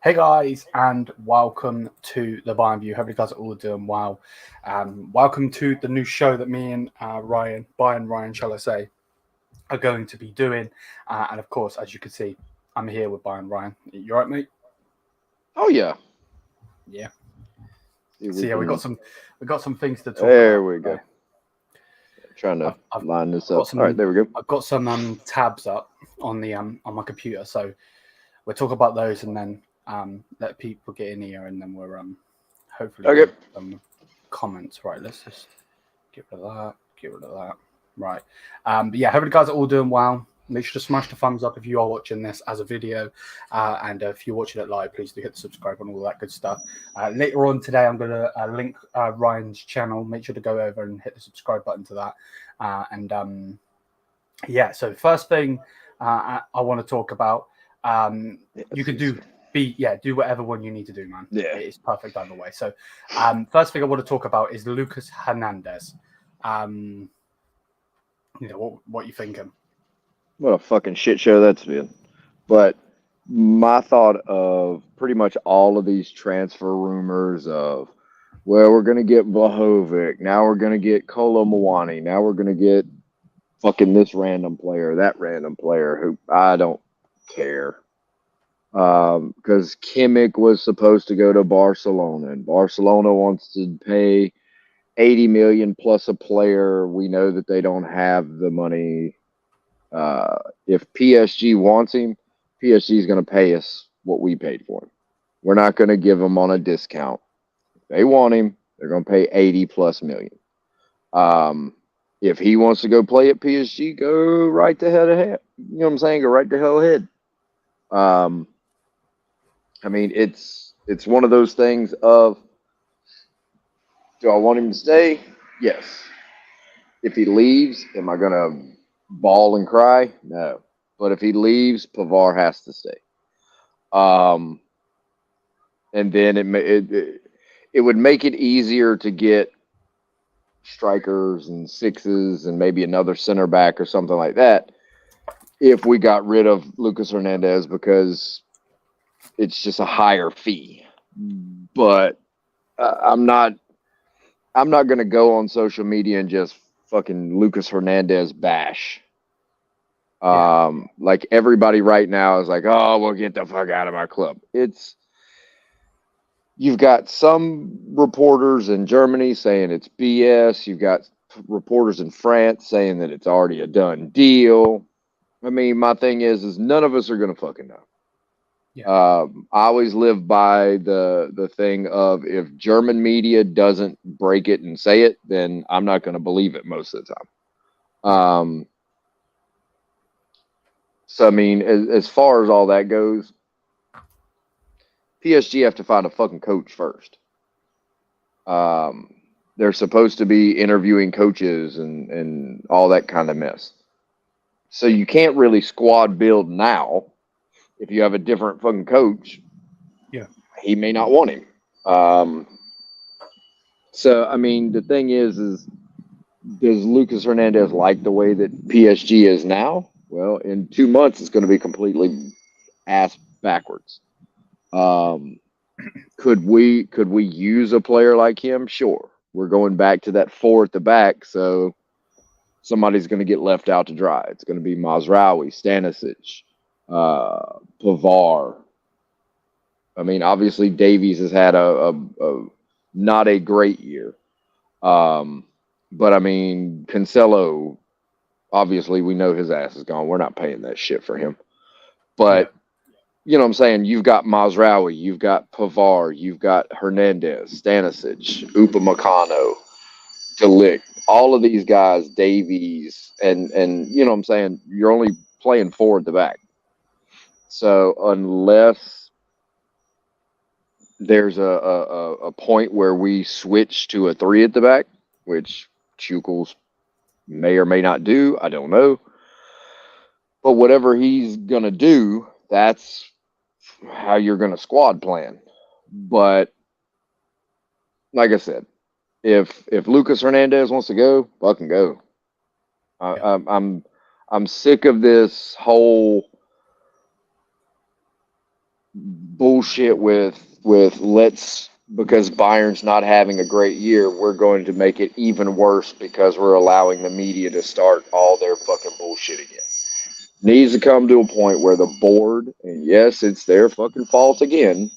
Hey guys, and welcome to the Bayern View. Hope you guys are all doing well. Welcome to the new show that me and Ryan, shall I say, are going to be doing. And of course, as you can see, I'm here with Ryan. You all right, mate? Oh yeah. Yeah. See, So yeah, we got some things to talk there about. we go. Trying to I've line this got up. All right, there we go. I've got some tabs up on the on my computer, so we'll talk about those and then let people get in here, and then we're hopefully Okay. some comments. Right, let's just get rid of that. Right. But yeah, hope you guys are all doing well. Make sure to smash the thumbs up if you are watching this as a video. And if you're watching it live, please do hit the subscribe and all that good stuff. Later on today, I'm going to link Ryan's channel. Make sure to go over and hit the subscribe button to that. Yeah, so first thing I want to talk about, you can do whatever one you need to do, man. Yeah. It's perfect either way. So first thing I want to talk about is Lucas Hernández. What you thinking? What a fucking shit show that's been. But my thought of pretty much all of these transfer rumors of, well, we're going to get Vlahovic. Now we're going to get Kolo Muani. Now we're going to get fucking this random player, that random player who I don't care. Because Kimmich was supposed to go to Barcelona, and Barcelona wants to pay 80 million plus a player. We know that they don't have the money. If PSG wants him, PSG is going to pay us what we paid for him. We're not going to give him on a discount. If they want him, they're going to pay 80 plus million. If he wants to go play at PSG, go right the hell ahead. You know what I'm saying? Go right the hell ahead. I mean, it's one of those things of, do I want him to stay? Yes. If he leaves, am I going to bawl and cry? No. But if he leaves, Pavard has to stay. And then it would make it easier to get strikers and sixes and maybe another center back or something like that if we got rid of Lucas Hernández, because it's just a higher fee. But I'm not going to go on social media and just fucking Lucas Hernández bash. Like everybody right now is like, oh, well, get the fuck out of my club. You've got some reporters in Germany saying it's BS. You've got reporters in France saying that it's already a done deal. I mean, my thing is none of us are going to fucking know. Yeah. I always live by the thing of, if German media doesn't break it and say it, then I'm not going to believe it most of the time. So, I mean, as far as all that goes, PSG have to find a fucking coach first. They're supposed to be interviewing coaches and all that kind of mess. So you can't really squad build now. If you have a different fucking coach, yeah, he may not want him. So, I mean, the thing is does Lucas Hernández like the way that PSG is now? Well, in 2 months, it's going to be completely ass backwards. Could we use a player like him? Sure. We're going back to that 4 at the back, so somebody's going to get left out to dry. It's going to be Mazraoui, Stanisic, Pavard. I mean, obviously Davies has had a not a great year. But I mean, Cancelo, obviously we know his ass is gone. We're not paying that shit for him. But you know what I'm saying? You've got Mazraoui, you've got Pavard, you've got Hernandez, Stanisic, Upamecano, De Ligt, all of these guys, Davies, and you know what I'm saying? You're only playing 4 at the back. So unless there's a point where we switch to a 3 at the back, which Tuchel's may or may not do, I don't know. But whatever he's going to do, that's how you're going to squad plan. But like I said, if Lucas Hernández wants to go, fucking go. I'm sick of this whole bullshit with let's, because Bayern's not having a great year, we're going to make it even worse because we're allowing the media to start all their fucking bullshit again. Needs to come to a point where the board, and yes, it's their fucking fault again,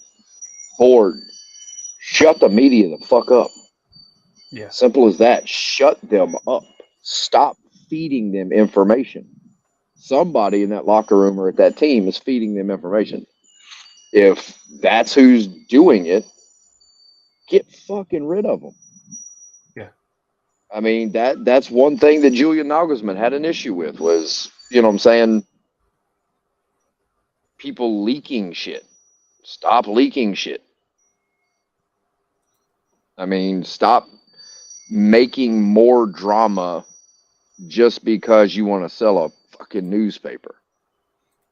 board, shut the media the fuck up. Yeah. Simple as that. Shut them up. Stop feeding them information. Somebody in that locker room or at that team is feeding them information. If that's who's doing it, get fucking rid of them. Yeah. I mean, that's one thing that Julian Nagelsmann had an issue with was, you know what I'm saying, people leaking shit. Stop leaking shit. I mean, stop making more drama just because you want to sell a fucking newspaper.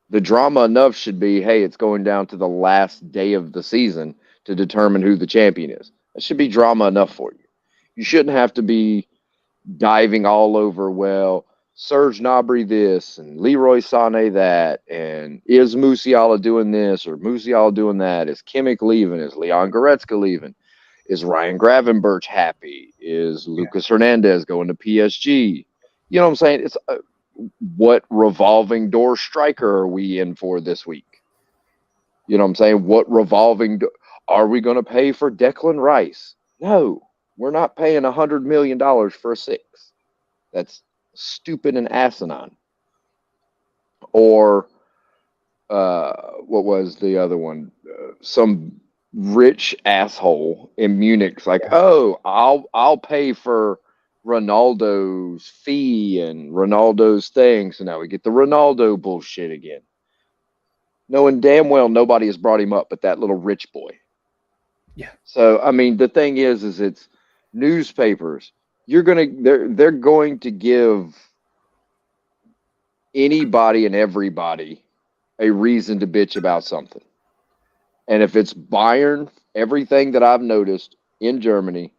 The drama enough should be, hey, it's going down to the last day of the season to determine who the champion is. That should be drama enough for you. You shouldn't have to be diving all over, well, Serge Gnabry this and Leroy Sané that, and is Musiala doing this or Musiala doing that? Is Kimmich leaving? Is Leon Goretzka leaving? Is Ryan Gravenberch happy? Is Lucas Hernandez going to PSG? You know what I'm saying? It's what revolving door striker are we in for this week? You know what I'm saying? What revolving are we going to pay for Declan Rice? No, we're not paying $100 million for a 6. That's stupid and asinine. Or what was the other one? Some rich asshole in Munich's like, oh, I'll pay for Ronaldo's fee and Ronaldo's thing. So now we get the Ronaldo bullshit again. Knowing damn well nobody has brought him up but that little rich boy. Yeah. So I mean, the thing is it's newspapers. They're going to give anybody and everybody a reason to bitch about something. And if it's Bayern, everything that I've noticed in Germany,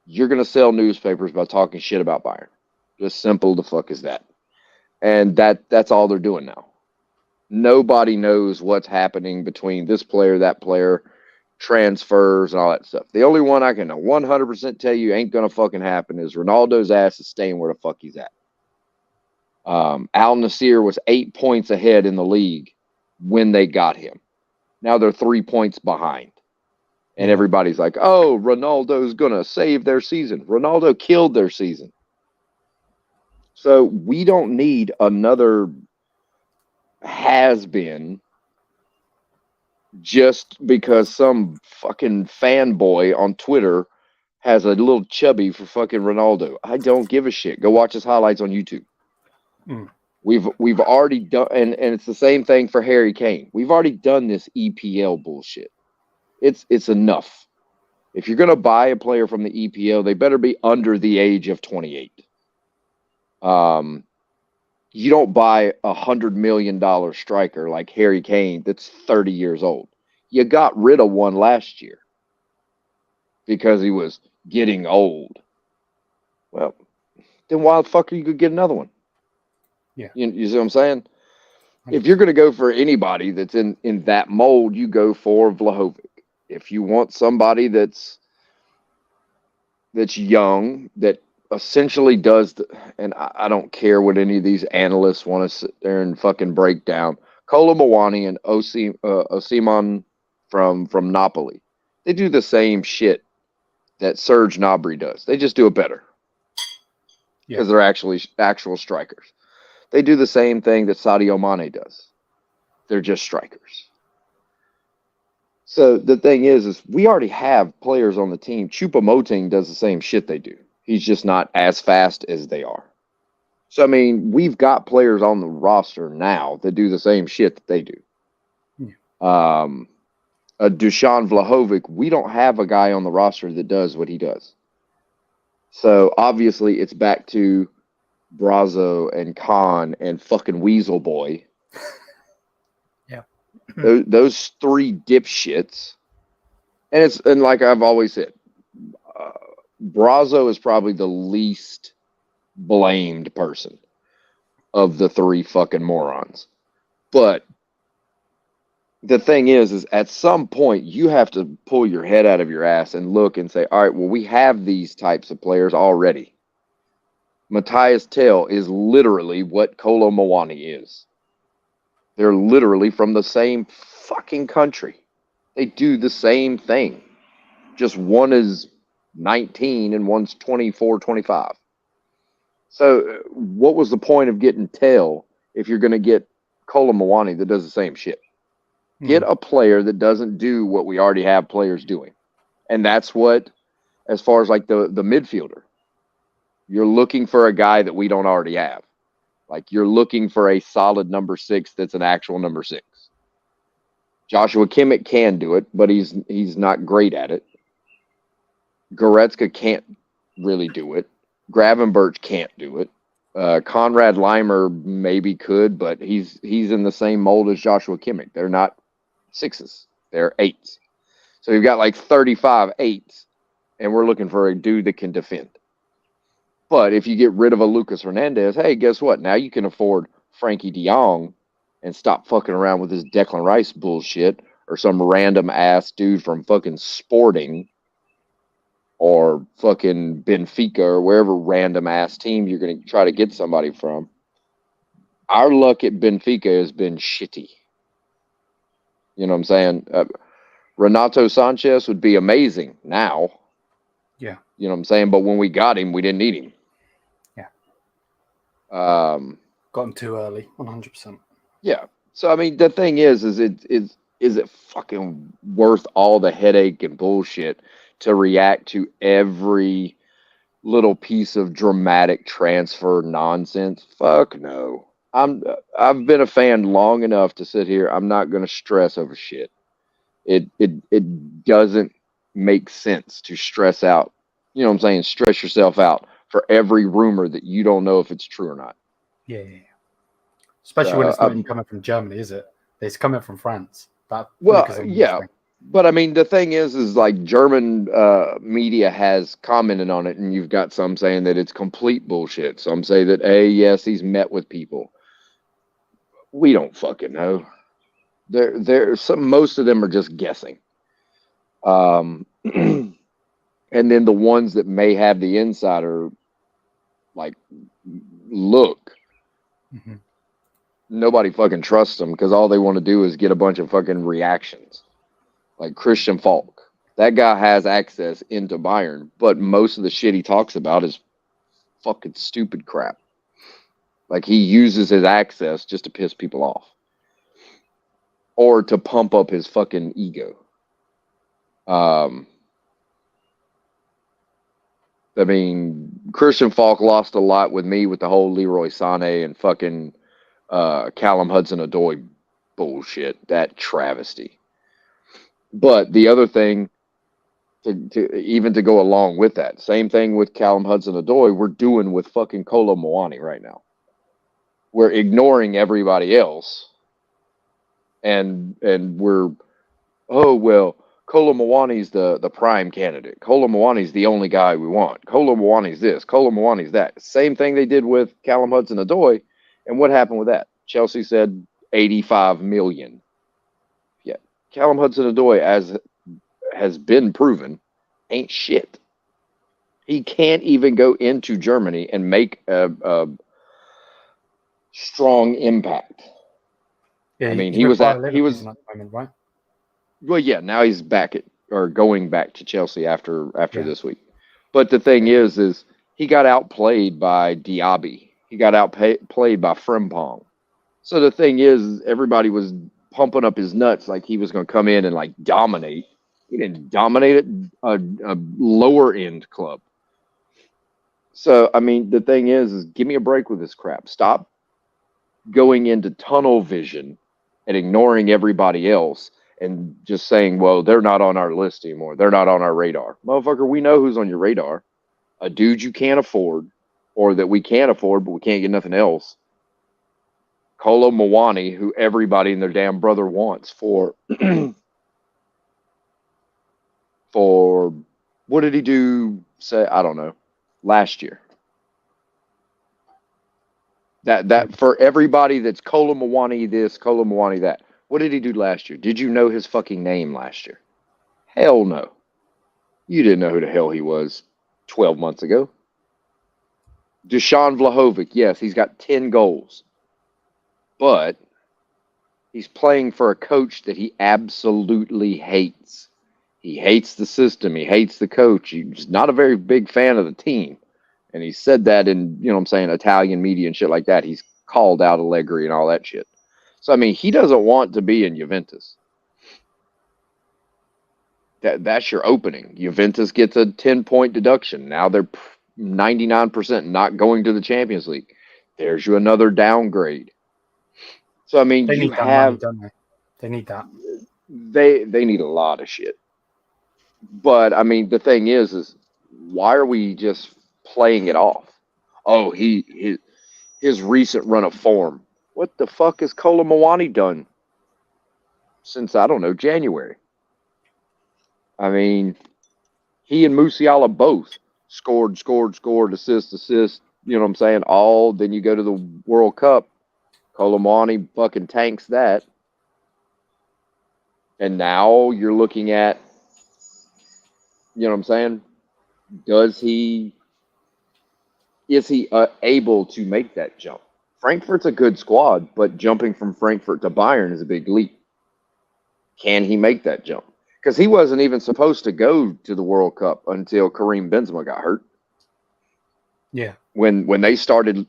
you're going to sell newspapers by talking shit about Bayern. Just simple the fuck as that. And that's all they're doing now. Nobody knows what's happening between this player, that player, transfers, and all that stuff. The only one I can 100% tell you ain't going to fucking happen is Ronaldo's ass is staying where the fuck he's at. Al Nassr was 8 points ahead in the league when they got him. Now they're 3 points behind. And everybody's like, oh, Ronaldo's going to save their season. Ronaldo killed their season. So we don't need another has-been just because some fucking fanboy on Twitter has a little chubby for fucking Ronaldo. I don't give a shit. Go watch his highlights on YouTube. We've already done, and it's the same thing for Harry Kane. We've already done this EPL bullshit. It's enough. If you're gonna buy a player from the EPL, they better be under the age of 28. You don't buy $100 million striker like Harry Kane that's 30 years old. You got rid of one last year because he was getting old. Well, then why the fuck are you gonna get another one? Yeah. You see what I'm saying? If you're going to go for anybody that's in that mold, you go for Vlahovic. If you want somebody that's young, that essentially does, and I don't care what any of these analysts want to sit there and fucking break down. Kolo Muani and Osimhen from Napoli, they do the same shit that Serge Gnabry does. They just do it better because they're actual strikers. They do the same thing that Sadio Mane does. They're just strikers. So the thing is we already have players on the team. Choupo-Moting does the same shit they do. He's just not as fast as they are. So, I mean, we've got players on the roster now that do the same shit that they do. A Dusan Vlahovic, we don't have a guy on the roster that does what he does. So, obviously, it's back to Brazo and Khan and fucking Weasel Boy. Those 3 dipshits. And like I've always said, Brazo is probably the least blamed person of the 3 fucking morons. But the thing is at some point you have to pull your head out of your ass and look and say, all right, well, we have these types of players already. Matthias Tell is literally what Kolo Muani is. They're literally from the same fucking country. They do the same thing. Just one is 19 and one's 24, 25. So what was the point of getting Tell if you're going to get Kolo Muani that does the same shit? Get a player that doesn't do what we already have players doing. And that's what, as far as like the midfielder, you're looking for a guy that we don't already have. Like you're looking for a solid number 6 that's an actual number 6. Joshua Kimmich can do it, but he's not great at it. Goretzka can't really do it. Gravenberch can't do it. Conrad Leimer maybe could, but he's in the same mold as Joshua Kimmich. They're not 6s. They're 8s. So you've got like 35 8s, and we're looking for a dude that can defend. But if you get rid of a Lucas Hernandez, hey, guess what? Now you can afford Frankie de Jong and stop fucking around with this Declan Rice bullshit or some random ass dude from fucking Sporting or fucking Benfica or wherever random ass team you're going to try to get somebody from. Our luck at Benfica has been shitty. You know what I'm saying? Renato Sanchez would be amazing now. Yeah. You know what I'm saying? But when we got him, we didn't need him. Yeah. Got him too early, 100%. Yeah. So, I mean, the thing is it fucking worth all the headache and bullshit to react to every little piece of dramatic transfer nonsense? Fuck no. I've been a fan long enough to sit here. I'm not going to stress over shit. It doesn't make sense to stress out. You know what I'm saying? Stress yourself out for every rumor that you don't know if it's true or not. Yeah. Especially when it's not even coming from Germany, is it? It's coming from France. Yeah. But I mean, the thing is like German media has commented on it, and you've got some saying that it's complete bullshit. Some say that, hey, yes, he's met with people. We don't fucking know. Most of them are just guessing. And then the ones that may have the insider, like, look, nobody fucking trusts them because all they want to do is get a bunch of fucking reactions. Like Christian Falk. That guy has access into Bayern, but most of the shit he talks about is fucking stupid crap. Like he uses his access just to piss people off. Or to pump up his fucking ego. I mean, Christian Falk lost a lot with me with the whole Leroy Sané and fucking Callum Hudson-Odoi bullshit. That travesty. But the other thing, to go along with that, same thing with Callum Hudson-Odoi, we're doing with fucking Kolo Muani right now. We're ignoring everybody else, and we're, oh, well, Kolo Muani's the prime candidate. Kolo Muani's the only guy we want. Kolo Muani's this. Kolo Muani's that. Same thing they did with Callum Hudson-Odoi, and what happened with that? Chelsea said 85 million. Yeah, Callum Hudson-Odoi, as has been proven, ain't shit. He can't even go into Germany and make a strong impact. Yeah, I mean, he was at the moment, right? Well, yeah, now he's going back to Chelsea after this week. But the thing is he got outplayed by Diaby. He got outplayed by Frimpong. So the thing is, everybody was pumping up his nuts like he was going to come in and like dominate. He didn't dominate a lower end club. So, I mean, the thing is give me a break with this crap. Stop going into tunnel vision and ignoring everybody else and just saying, well, they're not on our list anymore. They're not on our radar. Motherfucker, we know who's on your radar. A dude you can't afford, or that we can't afford, but we can't get nothing else. Kolo Muani, who everybody and their damn brother wants for what did he do? Say, I don't know. Last year. That for everybody that's Kolo Muani this, Kolo Muani that. What did he do last year? Did you know his fucking name last year? Hell no. You didn't know who the hell he was 12 months ago. Dusan Vlahovic, yes, he's got 10 goals. But he's playing for a coach that he absolutely hates. He hates the system. He hates the coach. He's not a very big fan of the team. And he said that in, you know what I'm saying, Italian media and shit like that. He's called out Allegri and all that shit. So, I mean, he doesn't want to be in Juventus. That's your opening. Juventus gets a 10-point deduction. Now they're 99% not going to the Champions League. There's you another downgrade. So, I mean, They you need that have... money, don't they? They need that. They need a lot of shit. But, I mean, the thing is why are we just playing it off? Oh, his recent run of form. What the fuck has Kolo Muani done since, I don't know, January? I mean, he and Musiala both scored, assist, you know what I'm saying? Then you go to the World Cup. Kolo Muani fucking tanks that. And now you're looking at, you know what I'm saying? Is he able to make that jump? Frankfurt's a good squad, but jumping from Frankfurt to Bayern is a big leap. Can he make that jump? Because he wasn't even supposed to go to the World Cup until Karim Benzema got hurt. Yeah. When they started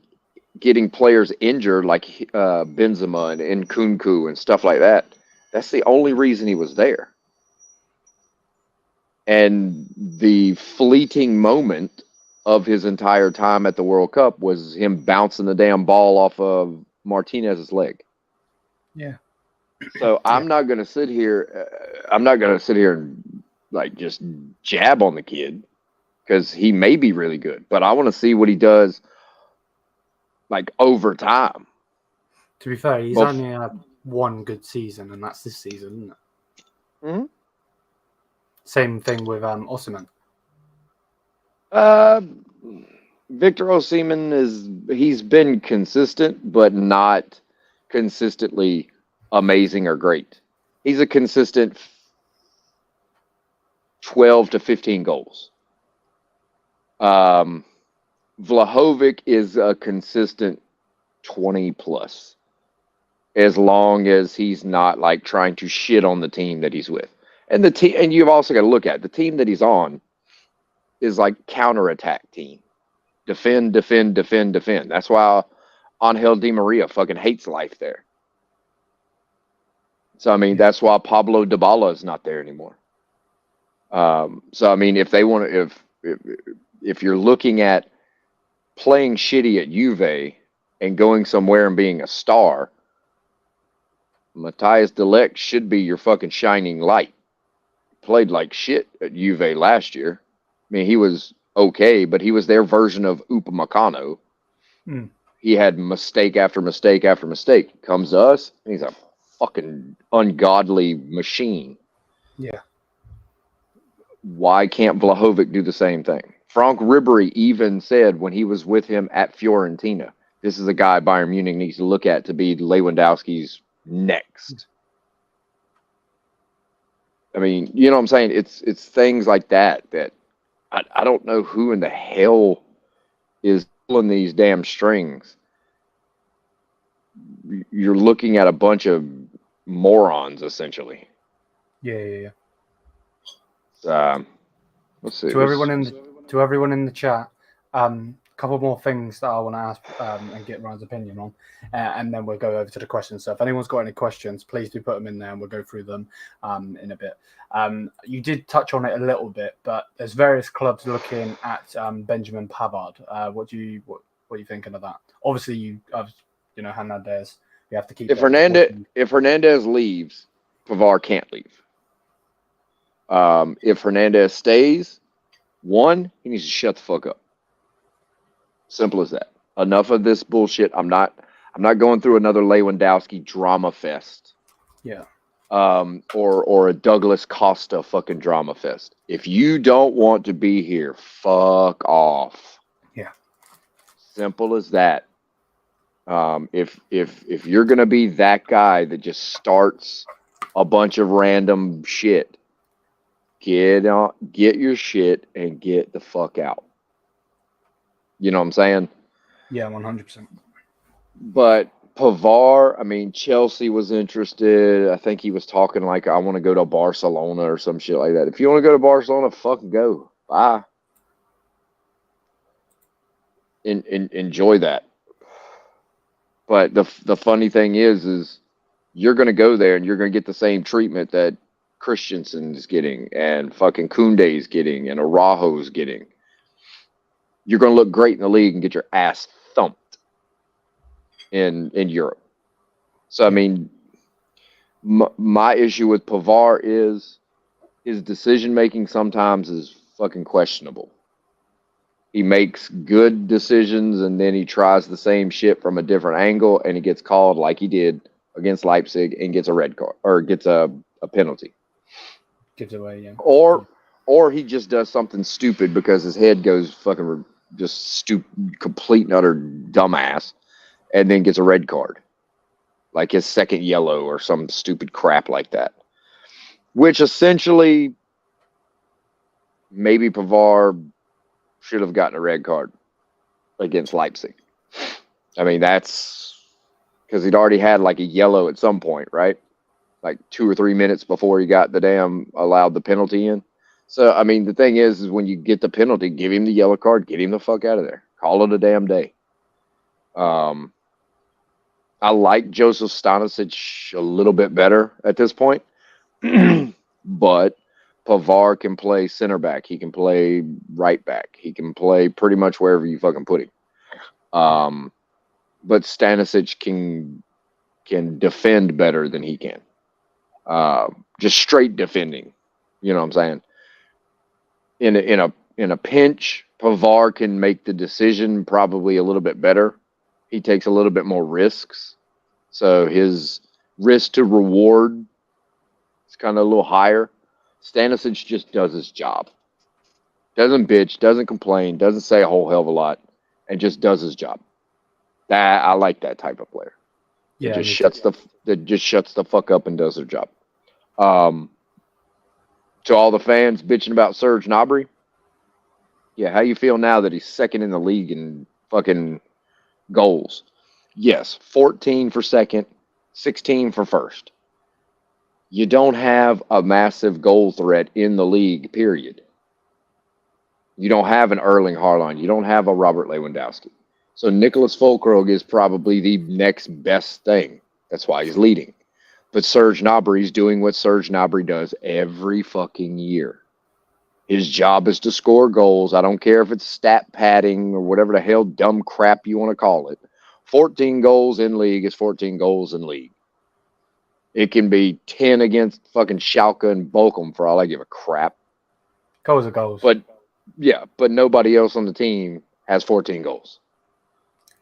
getting players injured, like Benzema and Nkunku and stuff like that, that's the only reason he was there. And the fleeting moment of his entire time at the World Cup was him bouncing the damn ball off of Martinez's leg. Yeah. So I'm not going to sit here. I'm not going to sit here and like just jab on the kid because he may be really good, but I want to see what he does like over time. To be fair, he's only had one good season, and that's this season, isn't it? Mm-hmm. Same thing with Osimhen. Victor Osimhen he's been consistent, but not consistently amazing or great. He's a consistent 12 to 15 goals. Vlahovic is a consistent 20 plus, as long as he's not like trying to shit on the team that he's with. And the team, and you've also got to look at the team that he's on is like counterattack team. Defend. That's why Angel Di Maria fucking hates life there. So, I mean, that's why Pablo Dybala is not there anymore. So, I mean, if they want to, if you're looking at playing shitty at Juve and going somewhere and being a star, Matthias de Ligt should be your fucking shining light. Played like shit at Juve last year. I mean, he was okay, but he was their version of Upamecano. Mm. He had mistake after mistake after mistake. Comes to us, and he's a fucking ungodly machine. Yeah. Why can't Vlahovic do the same thing? Frank Ribery even said when he was with him at Fiorentina, this is a guy Bayern Munich needs to look at to be Lewandowski's next. I mean, you know what I'm saying? It's things like that I don't know who in the hell is pulling these damn strings. You're looking at a bunch of morons, essentially. Yeah. Let's see. To everyone in the chat, couple more things that I want to ask and get Ryan's opinion on, and then we'll go over to the questions. So if anyone's got any questions, please do put them in there, and we'll go through them in a bit. You did touch on it a little bit, but there's various clubs looking at Benjamin Pavard. What are you thinking of that? Obviously, you have Hernandez. We have to keep. If Hernandez leaves, Pavard can't leave. If Hernandez stays, he needs to shut the fuck up. Simple as that. Enough of this bullshit. I'm not going through another Lewandowski drama fest. Yeah. Or a Douglas Costa fucking drama fest. If you don't want to be here, fuck off. Yeah. Simple as that. If you're gonna be that guy that just starts a bunch of random shit, get your shit and get the fuck out. You know what I'm saying? Yeah, 100%. But Pavard, I mean, Chelsea was interested. I think he was talking like, I want to go to Barcelona or some shit like that. If you want to go to Barcelona, fucking go. Bye. Enjoy that. But the funny thing is you're going to go there and you're going to get the same treatment that Christensen is getting and fucking Koundé is getting and Araujo is getting. You're going to look great in the league and get your ass thumped in Europe. So, I mean, my issue with Pavard is his decision-making sometimes is fucking questionable. He makes good decisions and then he tries the same shit from a different angle and he gets called like he did against Leipzig and gets a red card or gets a penalty. Gives away, yeah. Or he just does something stupid because his head goes fucking just complete and utter dumbass and then gets a red card. Like his second yellow or some stupid crap like that. Which essentially maybe Pavard should have gotten a red card against Leipzig. I mean, that's because he'd already had like a yellow at some point, right? Like 2 or 3 minutes before he got allowed the penalty in. So, I mean, the thing is when you get the penalty, give him the yellow card, get him the fuck out of there. Call it a damn day. I like Joseph Stanisic a little bit better at this point. But Pavard can play center back. He can play right back. He can play pretty much wherever you fucking put him. But Stanisic can defend better than he can. Just straight defending. You know what I'm saying? In a pinch, Pavard can make the decision probably a little bit better. He takes a little bit more risks. So his risk to reward is kind of a little higher. Stanisic just does his job. Doesn't bitch, doesn't complain, doesn't say a whole hell of a lot, and just does his job. I like that type of player. Yeah, that just shuts the fuck up and does their job. To all the fans bitching about Serge Gnabry, yeah, how you feel now that he's second in the league in fucking goals? Yes, 14 for second, 16 for first. You don't have a massive goal threat in the league, period. You don't have an Erling Haaland. You don't have a Robert Lewandowski. So Nicholas Füllkrug is probably the next best thing. That's why he's leading. But Serge Gnabry is doing what Serge Gnabry does every fucking year. His job is to score goals. I don't care if it's stat padding or whatever the hell dumb crap you want to call it. 14 goals in league is 14 goals in league. It can be 10 against fucking Schalke and Bochum for all I give a crap. Goals are goals. But nobody else on the team has 14 goals.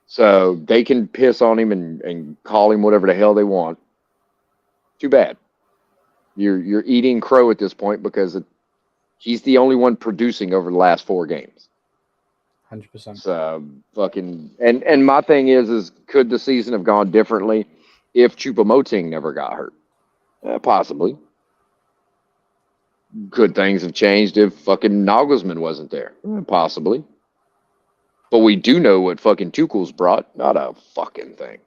So they can piss on him and call him whatever the hell they want. Too bad. You're eating crow at this point because he's the only one producing over the last 4 games. 100%. So fucking and my thing is could the season have gone differently if Choupo-Moting never got hurt? Possibly. Could things have changed if fucking Nagelsmann wasn't there? Possibly. But we do know what fucking Tuchel's brought. Not a fucking thing.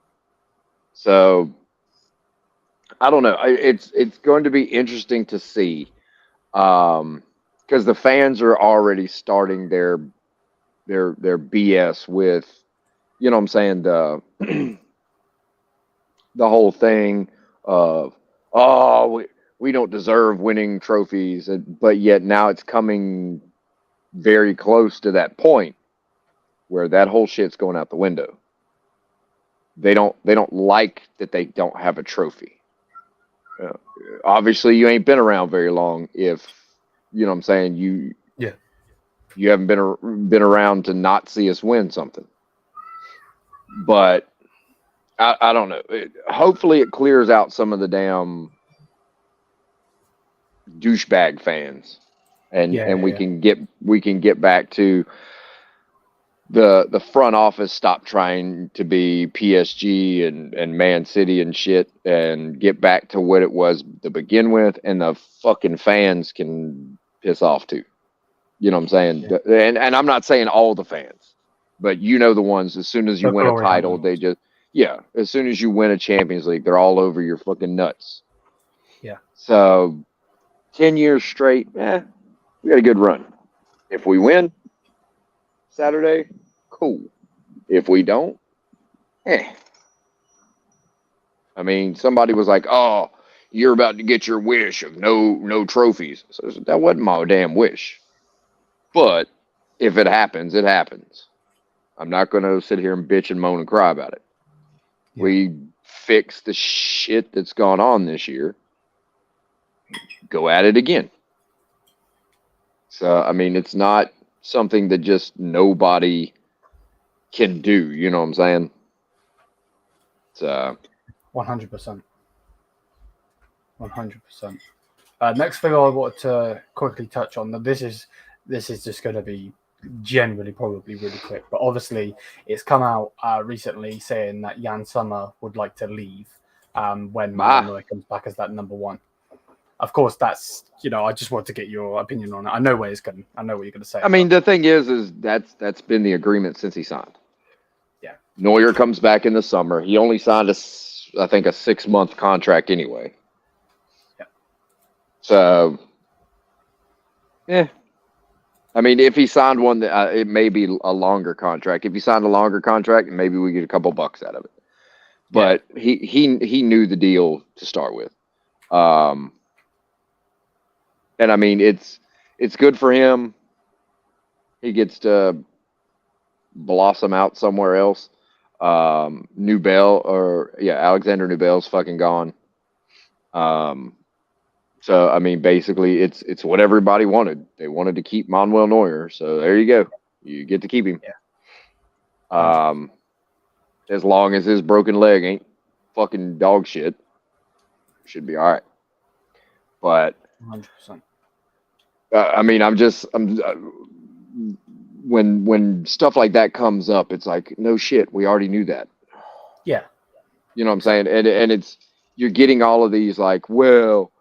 So I don't know. It's going to be interesting to see, because the fans are already starting their BS with, you know what I'm saying, the whole thing of, we don't deserve winning trophies, but yet now it's coming very close to that point where that whole shit's going out the window. They don't like that they don't have a trophy. Obviously, you ain't been around very long if, you know what I'm saying, you haven't been around to not see us win something. But I don't know. Hopefully it clears out some of the damn douchebag fans and we can get back to the front office stopped trying to be PSG and Man City and shit and get back to what it was to begin with, and the fucking fans can piss off too. You know what I'm saying? Yeah. And I'm not saying all the fans, but you know the ones. As soon as you The win a glory title, hunters. they just as soon as you win a Champions League, they're all over your fucking nuts. Yeah. So 10 years straight, we got a good run. If we win Saturday, cool. If we don't, I mean, somebody was like, "Oh, you're about to get your wish of no trophies." So that wasn't my damn wish. But if it happens, it happens. I'm not going to sit here and bitch and moan and cry about it. Yeah. We fix the shit that's gone on this year. Go at it again. So, I mean, it's not something that just nobody can do. You know what I'm saying? So 100%. 100%. Next thing I wanted to quickly touch on, this is just going to be generally probably really quick, but obviously it's come out recently saying that Jan Sommer would like to leave when Manuel Neuer comes back as that number one. Of course, that's, I just want to get your opinion on it. I know where it's going. I know what you're going to say. I mean, the thing is that's been the agreement since he signed. Yeah. Neuer comes back in the summer. He only signed I think a 6-month contract anyway. Yeah. So, I mean, if he signed one, it may be a longer contract. If he signed a longer contract, maybe we get a couple bucks out of it. But he knew the deal to start with. And I mean, it's good for him. He gets to blossom out somewhere else. Alexander Nubel's fucking gone. So I mean, basically, it's what everybody wanted. They wanted to keep Manuel Neuer, so there you go. You get to keep him. Yeah. As long as his broken leg ain't fucking dog shit, should be all right. But 100%. I mean, when stuff like that comes up, it's like, no shit, we already knew that. Yeah. You know what I'm saying? And it's, you're getting all of these like, well,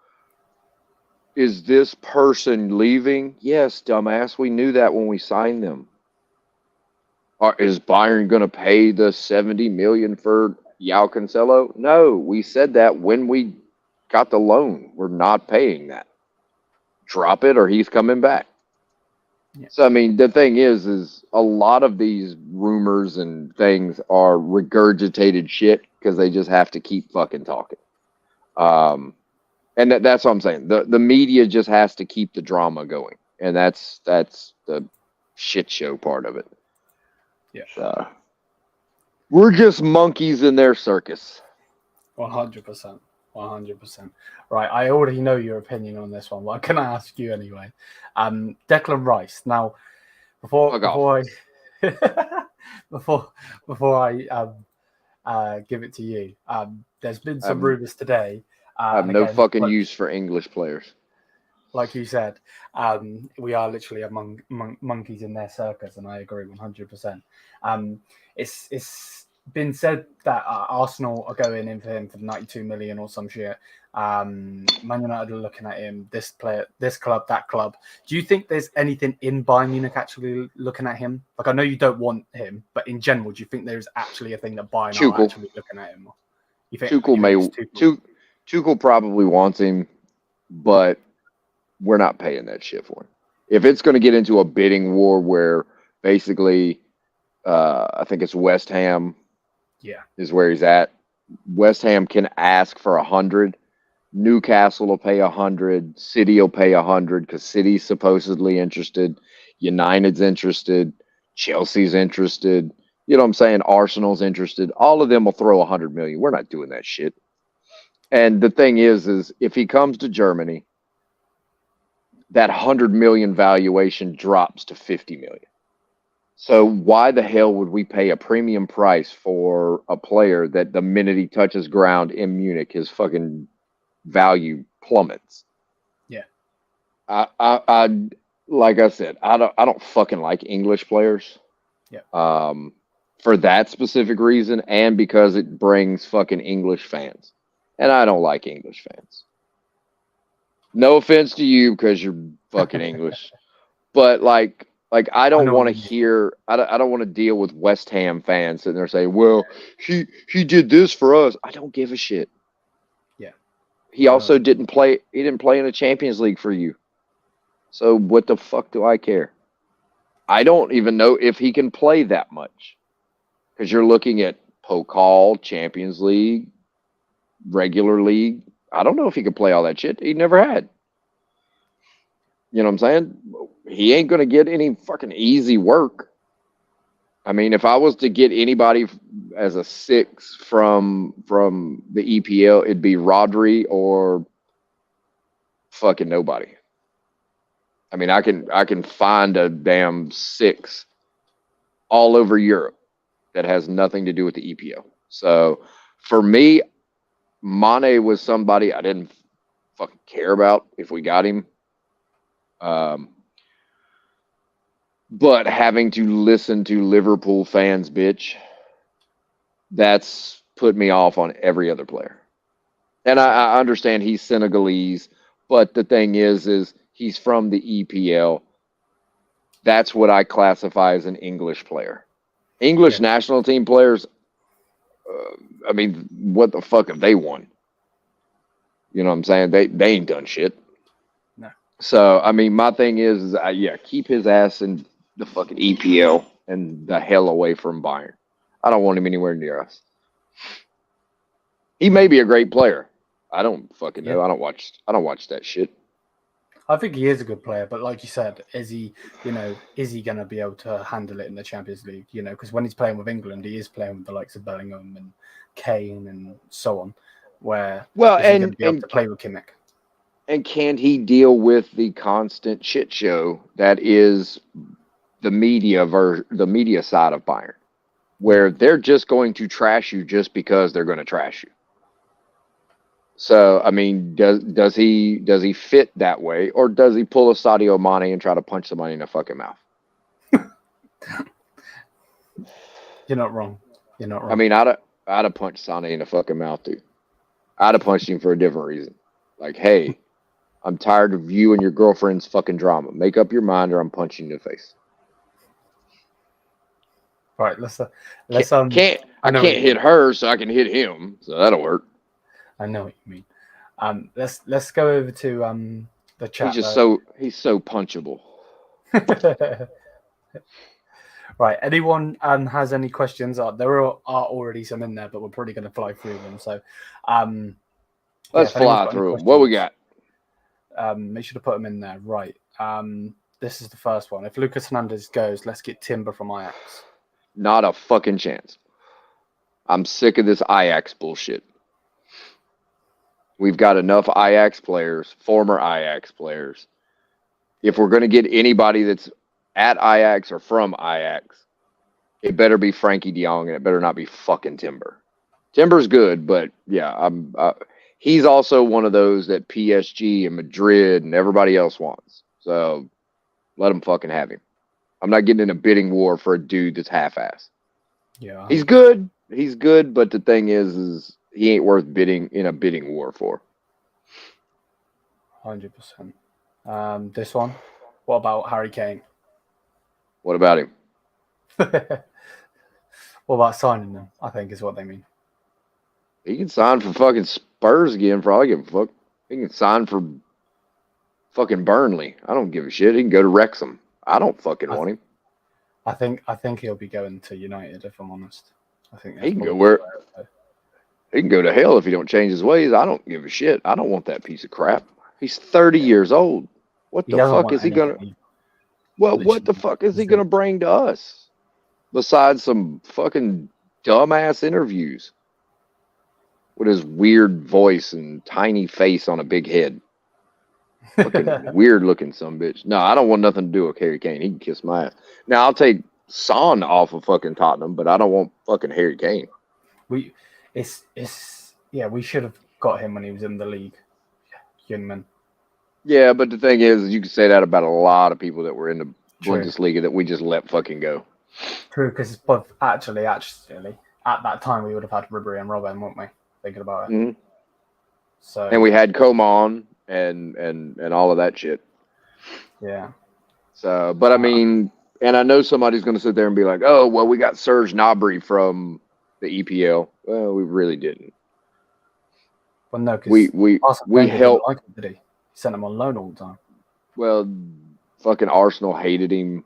is this person leaving? Yes, dumbass. We knew that when we signed them. Is Bayern going to pay the $70 million for João Cancelo? No, we said that when we got the loan. We're not paying that. Drop it or he's coming back. Yeah. So, I mean, the thing is a lot of these rumors and things are regurgitated shit because they just have to keep fucking talking. And that's what I'm saying. The media just has to keep the drama going. And that's the shit show part of it. Yeah. We're just monkeys in their circus. 100%. 100%. Right, I already know your opinion on this one, but I'm going to ask you anyway. Declan Rice. Now, before I give it to you, there's been some rumors today. I have no fucking use for English players. Like you said, we are literally among monkeys in their circus, and I agree 100%. It's been said that Arsenal are going in for him for 92 million or some shit. Man United are looking at him, this player, this club, that club. Do you think there's anything in Bayern Munich actually looking at him? Like, I know you don't want him, but in general, do you think there's actually a thing that Bayern are actually looking at him? You think Tuchel probably wants him, but we're not paying that shit for him. If it's going to get into a bidding war where basically, I think it's West Ham is where he's at. West Ham can ask for 100. Newcastle will pay 100. City will pay 100 because City's supposedly interested. United's interested. Chelsea's interested. You know what I'm saying? Arsenal's interested. All of them will throw 100 million. We're not doing that shit. And the thing is if he comes to Germany, that 100 million valuation drops to 50 million. So why the hell would we pay a premium price for a player that the minute he touches ground in Munich, his fucking value plummets? Yeah. I like I said, I don't fucking like English players. Yeah. For that specific reason, and because it brings fucking English fans, and I don't like English fans. No offense to you because you're fucking English, but like I don't want to hear. I don't want to deal with West Ham fans sitting there saying, "Well, he did this for us." I don't give a shit. Yeah. He also didn't play. He didn't play in the Champions League for you. So what the fuck do I care? I don't even know if he can play that much. Because you're looking at Pokal, Champions League, regular league. I don't know if he could play all that shit. He never had. You know what I'm saying? He ain't going to get any fucking easy work. I mean, if I was to get anybody as a 6 from the EPL, it'd be Rodri or fucking nobody. I mean, I can find a damn 6 all over Europe that has nothing to do with the EPL. So for me, Mane was somebody I didn't fucking care about if we got him. But having to listen to Liverpool fans bitch, that's put me off on every other player. And I understand he's Senegalese, but the thing is he's from the EPL. That's what I classify as an English player. English national team players, I mean, what the fuck have they won? You know what I'm saying? They ain't done shit. No. So, I mean, my thing is keep his ass in the fucking EPL and the hell away from Bayern. I don't want him anywhere near us. He may be a great player. I don't fucking know. I don't watch that shit. I think he is a good player, but like you said, is he going to be able to handle it in the Champions League? You know, because when he's playing with England, he is playing with the likes of Bellingham and Kane and so on. Where is he going to be able to play with Kimmich? And can he deal with the constant shit show that is the media side of Bayern, where they're just going to trash you just because they're going to trash you? So, I mean, does he fit that way, or does he pull a Sadio Mane and try to punch somebody in the fucking mouth? You're not wrong. You're not wrong. I mean, I'd have punched Sane in the fucking mouth, dude. I'd have punched him for a different reason. Like, hey, I'm tired of you and your girlfriend's fucking drama. Make up your mind, or I'm punching you in the face. Right, let's I can't hit her, so I can hit him. So that'll work. I know what you mean. Let's go over to the chat. He's so punchable. Right. Anyone has any questions? There are already some in there, but we're probably going to fly through them. So let's fly through them. What we got? Make sure to put them in there. Right. This is the first one. If Lucas Hernández goes, let's get Timber from Ajax. Not a fucking chance. I'm sick of this Ajax bullshit. We've got enough Ajax players, former Ajax players. If we're going to get anybody that's at Ajax or from Ajax, it better be Frankie de Jong, and it better not be fucking Timber. Timber's good, but yeah, he's also one of those that PSG and Madrid and everybody else wants. So let him fucking have him. I'm not getting in a bidding war for a dude that's half-assed. Yeah, he's good, but the thing is he ain't worth bidding in a bidding war for. 100%. This one. What about Harry Kane? What about him? What about signing them? I think is what they mean. He can sign for fucking Spurs again for all I give a fuck. He can sign for fucking Burnley. I don't give a shit. He can go to Wrexham. I don't fucking want him. I think he'll be going to United, if I'm honest. I think he can go where. He can go to hell if he don't change his ways. I don't give a shit. I don't want that piece of crap. He's 30 years old. What the fuck is he gonna? Well, what the fuck is he gonna bring to us? Besides some fucking dumbass interviews with his weird voice and tiny face on a big head. Fucking weird looking bitch. No, I don't want nothing to do with Harry Kane. He can kiss my ass. Now I'll take Son off of fucking Tottenham, but I don't want fucking Harry Kane. We should have got him when he was in the league. Young man. Yeah, but the thing is, you can say that about a lot of people that were in the Bundesliga that we just let fucking go. True, because both actually, at that time we would have had Ribery and Robin, wouldn't we? Thinking about it. Mm-hmm. So And we had Coman and all of that shit. yeah. So, but I mean, and I know somebody's going to sit there and be like, "Oh, well, we got Serge Gnabry from the EPL." Well, we really didn't. Well, no, because we helped. Like him, did he sent him on loan all the time. Well, fucking Arsenal hated him.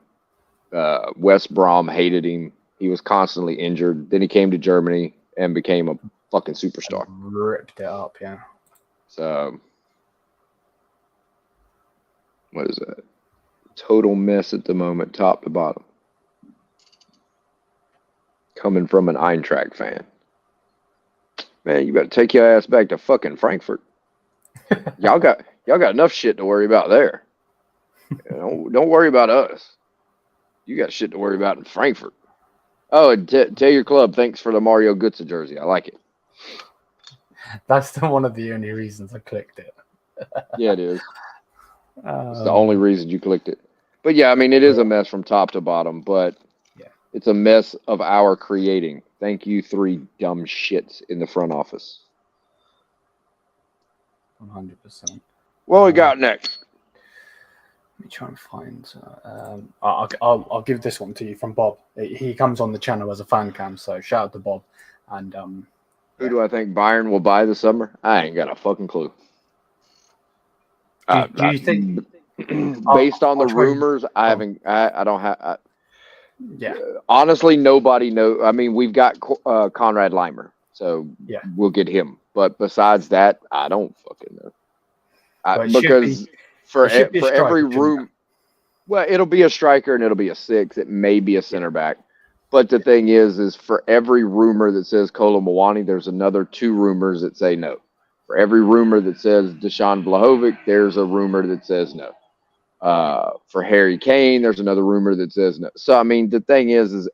West Brom hated him. He was constantly injured. Then he came to Germany and became a fucking superstar. And ripped it up, yeah. So, what is that? Total mess at the moment, top to bottom. Coming from an Eintracht fan. Man, you better take your ass back to fucking Frankfurt. Y'all got enough shit to worry about there. Don't worry about us. You got shit to worry about in Frankfurt. Oh, and tell your club thanks for the Mario Götze jersey. I like it. That's one of the only reasons I clicked it. Yeah, it is. It's the only reason you clicked it. But yeah, I mean, it is a mess from top to bottom, but it's a mess of our creating. Thank you, 3 dumb shits in the front office. 100%. What we got next? Let me try and find. I'll give this one to you from Bob. He comes on the channel as a fan cam, so shout out to Bob. And who do I think Bayern will buy this summer? I ain't got a fucking clue. Do you think, based on the rumors, I don't have. Yeah. Honestly, nobody knows. I mean, we've got Conrad Leimer, so we'll get him. But besides that, I don't fucking know. Because for every room, well, it'll be a striker and it'll be a 6. It may be a center back. But the thing is for every rumor that says Kolo Muani, there's another 2 rumors that say no. For every rumor that says Dusan Vlahovic, there's a rumor that says no. For Harry Kane, there's another rumor that says no. So, I mean, the thing is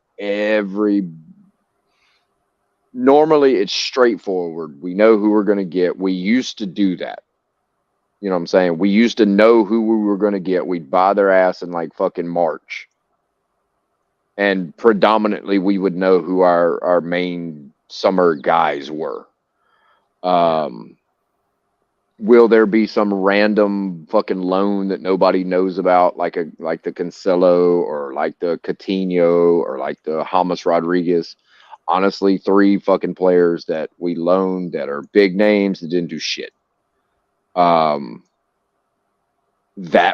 normally it's straightforward. We know who we're going to get. We used to do that. You know what I'm saying? We used to know who we were going to get. We'd buy their ass in like fucking March. And predominantly we would know who our main summer guys were. Will there be some random fucking loan that nobody knows about, like the Cancelo or like the Coutinho or like the James Rodriguez? Honestly, 3 fucking players that we loaned that are big names that didn't do shit. That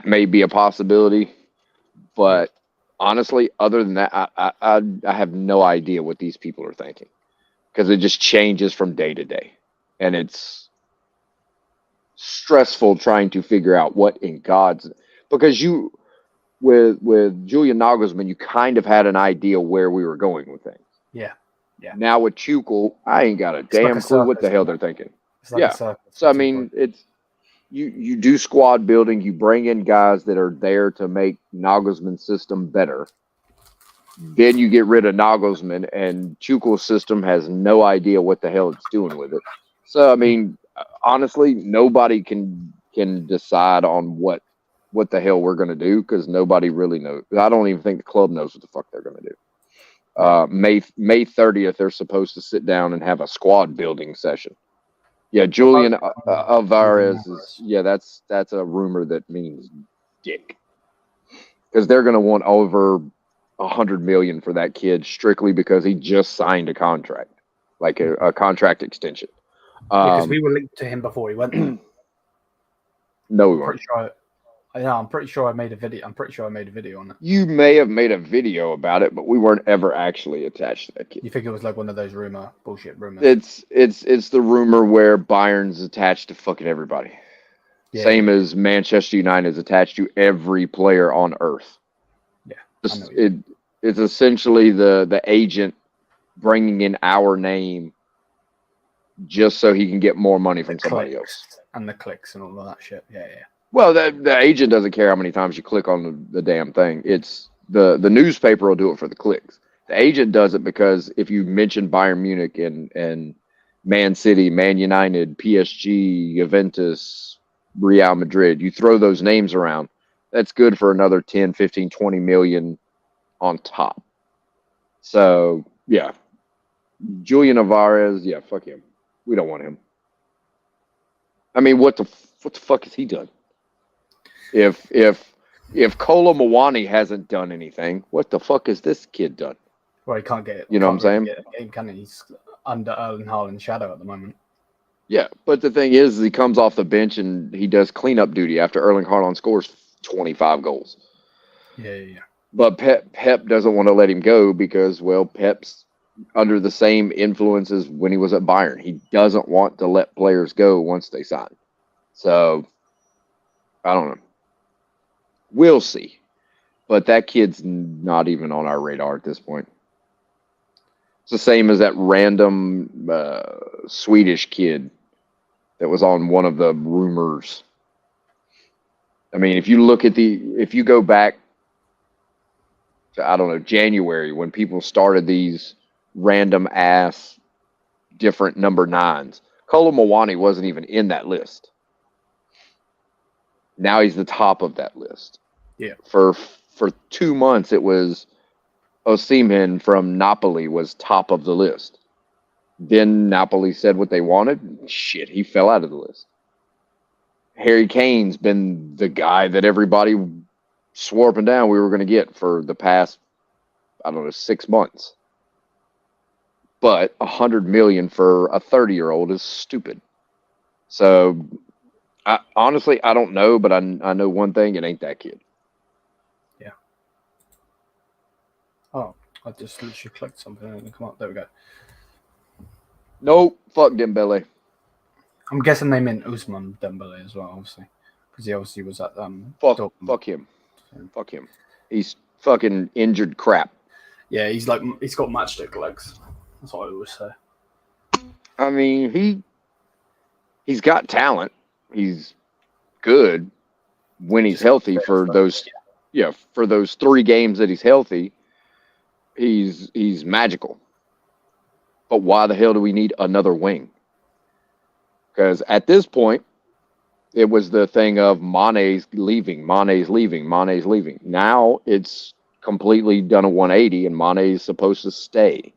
may be a possibility, but honestly, other than that, I have no idea what these people are thinking, because it just changes from day to day, and it's stressful trying to figure out what in God's, because with Julian Nagelsmann, you kind of had an idea where we were going with things. Yeah. Now with Tuchel, I ain't got a damn clue what the hell they're thinking. So I mean, it's you do squad building, you bring in guys that are there to make Nagelsmann's system better. Then you get rid of Nagelsmann, and Tuchel's system has no idea what the hell it's doing with it. So I mean, honestly, nobody can decide on what the hell we're going to do, because nobody really knows. I don't even think the club knows what the fuck they're going to do. May 30th, they're supposed to sit down and have a squad building session. Yeah, Julian Alvarez is, that's a rumor that means dick, because they're going to want over $100 million for that kid strictly because he just signed a contract, like a contract extension. Because we were linked to him before he went there. No, we weren't. I'm pretty sure I made a video. I'm pretty sure I made a video on it. You may have made a video about it, but we weren't ever actually attached to that kid. You think it was like one of those bullshit rumors? It's the rumor where Bayern's attached to fucking everybody. Yeah. Same as Manchester United is attached to every player on earth. Yeah. It's essentially the agent bringing in our name just so he can get more money from somebody else. And the clicks and all of that shit. Yeah. Well, the agent doesn't care how many times you click on the damn thing. It's the newspaper will do it for the clicks. The agent does it because if you mention Bayern Munich and Man City, Man United, PSG, Juventus, Real Madrid, you throw those names around, that's good for another 10, 15, 20 million on top. So yeah, Julian Alvarez, yeah, fuck him. We don't want him. I mean, what the fuck has he done? If Kolo Muani hasn't done anything, what the fuck has this kid done? Well, he can't get it. You know what I'm saying? Get a game, can he? He's under Erling Haaland's shadow at the moment. Yeah, but the thing is, he comes off the bench and he does cleanup duty after Erling Haaland scores 25 goals. Yeah. But Pep doesn't want to let him go because, well, Pep's under the same influences when he was at Bayern. He doesn't want to let players go once they sign. So, I don't know. We'll see. But that kid's not even on our radar at this point. It's the same as that random Swedish kid that was on one of the rumors. I mean, if you go back to, I don't know, January, when people started these random ass different number 9s, Kolo Muani wasn't even in that list. Now he's the top of that list. Yeah. For 2 months, it was Osimhen from Napoli was top of the list. Then Napoli said what they wanted. Shit, he fell out of the list. Harry Kane's been the guy that everybody swore up and down we were going to get for the past, I don't know, 6 months. But $100 million for a 30-year-old is stupid. So, honestly, I don't know, but I know one thing: it ain't that kid. Yeah. Oh, I just literally clicked something and it come up. There we go. Nope, fuck Dembele. I'm guessing they meant Usman Dembele as well, obviously, because he obviously was at Fuck him. Fuck him. He's fucking injured crap. Yeah, he's got matchstick legs. That's what I always say. I mean, he's got talent. He's good when he's healthy for those. Yeah, for those 3 games that he's healthy, he's magical. But why the hell do we need another wing? Because at this point, it was the thing of Mane's leaving. Now it's completely done a 180, and Mane's supposed to stay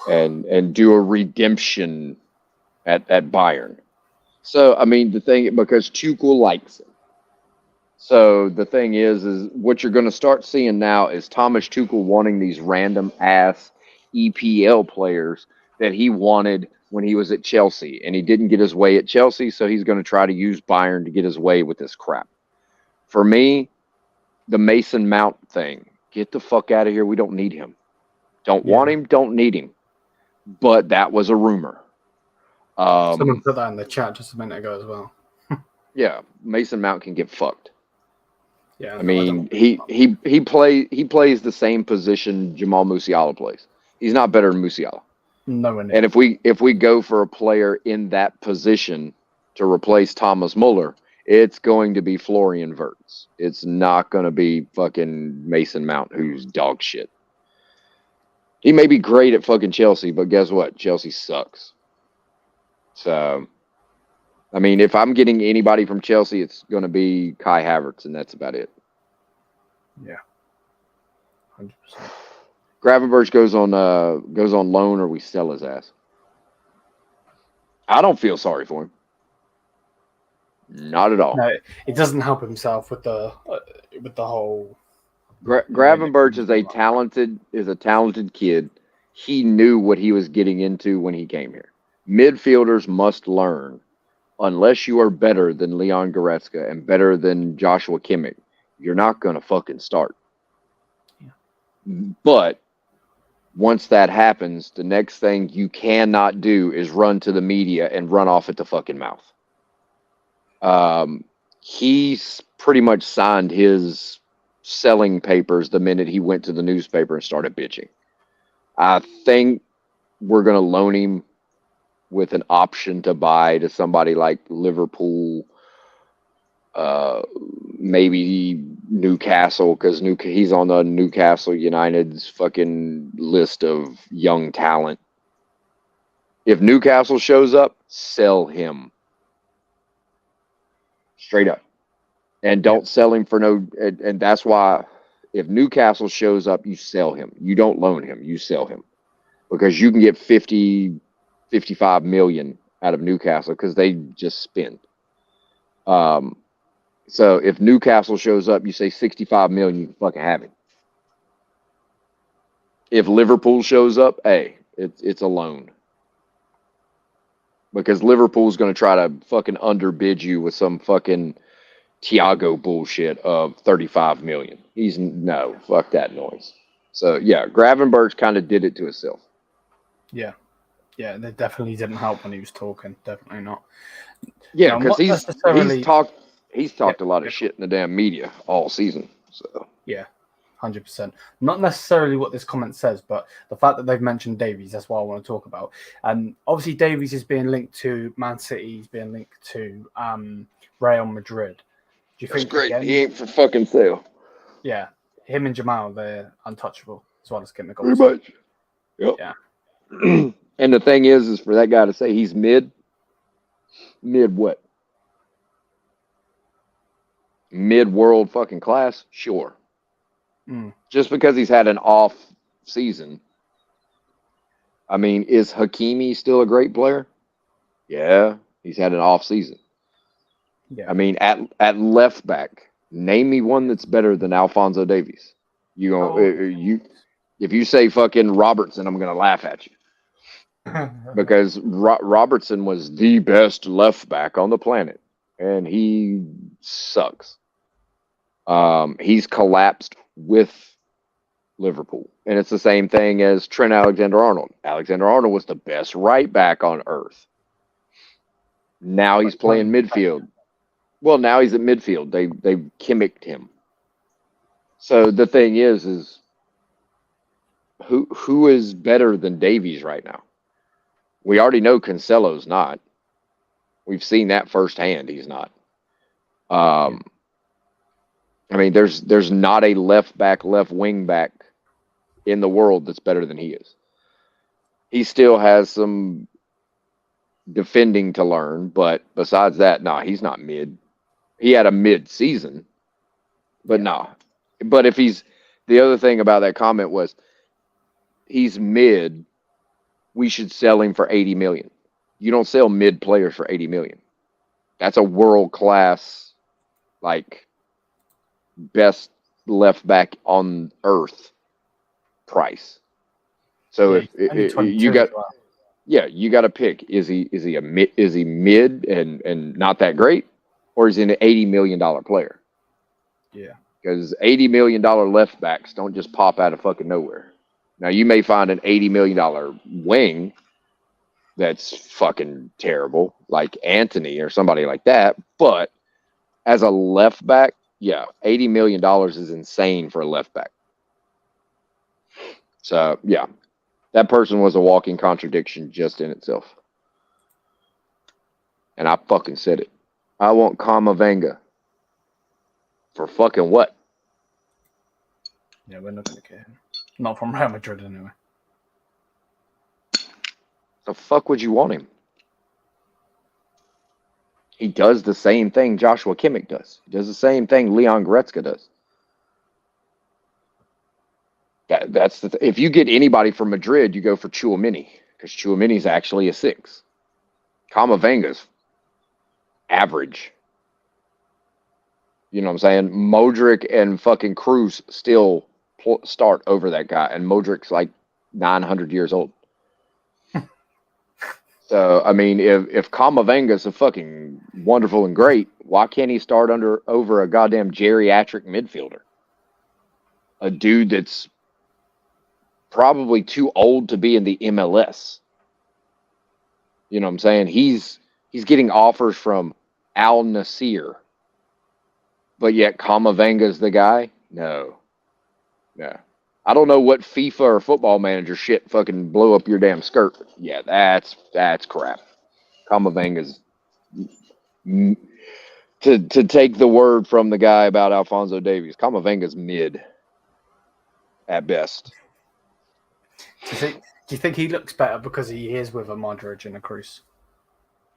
and do a redemption at Bayern. So, I mean, the thing, because Tuchel likes him. So the thing is what you're going to start seeing now is Thomas Tuchel wanting these random ass EPL players that he wanted when he was at Chelsea, and he didn't get his way at Chelsea, so he's going to try to use Bayern to get his way with this crap. For me, the Mason Mount thing, get the fuck out of here. We don't need him. Don't want him, don't need him. But that was a rumor. Someone put that in the chat just a minute ago as well. Yeah, Mason Mount can get fucked. Yeah, I mean, he plays the same position Jamal Musiala plays. He's not better than Musiala. No one. And if we go for a player in that position to replace Thomas Muller, it's going to be Florian Wirtz. It's not going to be fucking Mason Mount, who's dog shit. He may be great at fucking Chelsea, but guess what? Chelsea sucks. So, I mean, if I'm getting anybody from Chelsea, it's going to be Kai Havertz, and that's about it. Yeah, 100%. Gravenberch goes on loan, or we sell his ass. I don't feel sorry for him. Not at all. No, it doesn't help himself with the whole. Gravenberch is a talented kid. He knew what he was getting into when he came here. Midfielders must learn. Unless you are better than Leon Goretzka and better than Joshua Kimmich, you're not going to fucking start. Yeah. But once that happens, the next thing you cannot do is run to the media and run off at the fucking mouth. He's pretty much signed his selling papers the minute he went to the newspaper and started bitching. I think we're going to loan him with an option to buy to somebody like Liverpool, maybe Newcastle, because he's on the Newcastle United's fucking list of young talent. If Newcastle shows up, sell him. Straight up. And don't sell him for no, and that's why If Newcastle shows up, you sell him. You don't loan him. You sell him because you can get 50, 55 million out of Newcastle because they just spend. So if Newcastle shows up, you say 65 million, you can fucking have him. If Liverpool shows up, hey, it's a loan. Because Liverpool's going to try to fucking underbid you with some fucking Thiago bullshit of 35 million. No, fuck that noise. So, yeah, Gravenberch kind of did it to himself. Yeah. Yeah, that definitely didn't help when he was talking. Definitely not. Yeah, because he's talked a lot of shit in the damn media all season. So yeah, 100%. Not necessarily what this comment says, but the fact that they've mentioned Davies, that's what I want to talk about. Obviously, Davies is being linked to Man City. He's being linked to Real Madrid. Do you think great? Again, he ain't for fucking sale. Yeah, him and Jamal, they're untouchable as well as getting the goal. Pretty much. Yep. Yeah. And the thing is for that guy to say he's mid what? Mid world fucking class? Sure. Just because he's had an off season. I mean, is Hakimi still a great player? Yeah, he's had an off season. Yeah. I mean, at left back, name me one that's better than Alphonso Davies. If you say fucking Robertson, I'm gonna laugh at you. Because Robertson was the best left back on the planet, and he sucks. He's collapsed with Liverpool, and it's the same thing as Trent Alexander-Arnold. Alexander-Arnold was the best right back on earth. Now he's playing midfield. Well, now he's at midfield. They gimmicked him. So the thing is who is better than Davies right now? We already know Cancelo's not. We've seen that firsthand. He's not. I mean, there's not a left back, left wing back in the world that's better than he is. He still has some defending to learn, but besides that, he's not mid. He had a mid season, but But if the other thing about that comment was he's mid, we should sell him for 80 million. You don't sell mid players for 80 million. That's a world class, best left back on earth price. So if you got, you got to pick: is he mid and not that great, or is he an $80 million player? Yeah, because $80 million left backs don't just pop out of fucking nowhere. Now you may find an $80 million wing that's fucking terrible, like Anthony or somebody like that, but as a left back, $80 million is insane for a left back. So, that person was a walking contradiction just in itself. And I fucking said it. I want Kamavinga. For fucking what? Yeah, we're not going to get him. Not from Real Madrid anyway. The fuck would you want him? He does the same thing Joshua Kimmich does. He does the same thing Leon Goretzka does. That's if you get anybody from Madrid, you go for Tchouaméni, because Tchouaméni's actually a 6. Kamavinga's average. You know what I'm saying? Modric and fucking Cruz still start over that guy, and Modric's like 900 years old. So, I mean, if Kamavinga's a fucking wonderful and great, why can't he start over a goddamn geriatric midfielder? A dude that's probably too old to be in the MLS. You know what I'm saying? He's getting offers from Al Nassr. But yet Kamavinga's the guy? No. I don't know what FIFA or Football Manager shit fucking blow up your damn skirt. Yeah, that's crap. Kamavinga's to take the word from the guy about Alphonso Davies. Kamavinga's mid at best. Do you think he looks better because he is with a Modric and a Cruz?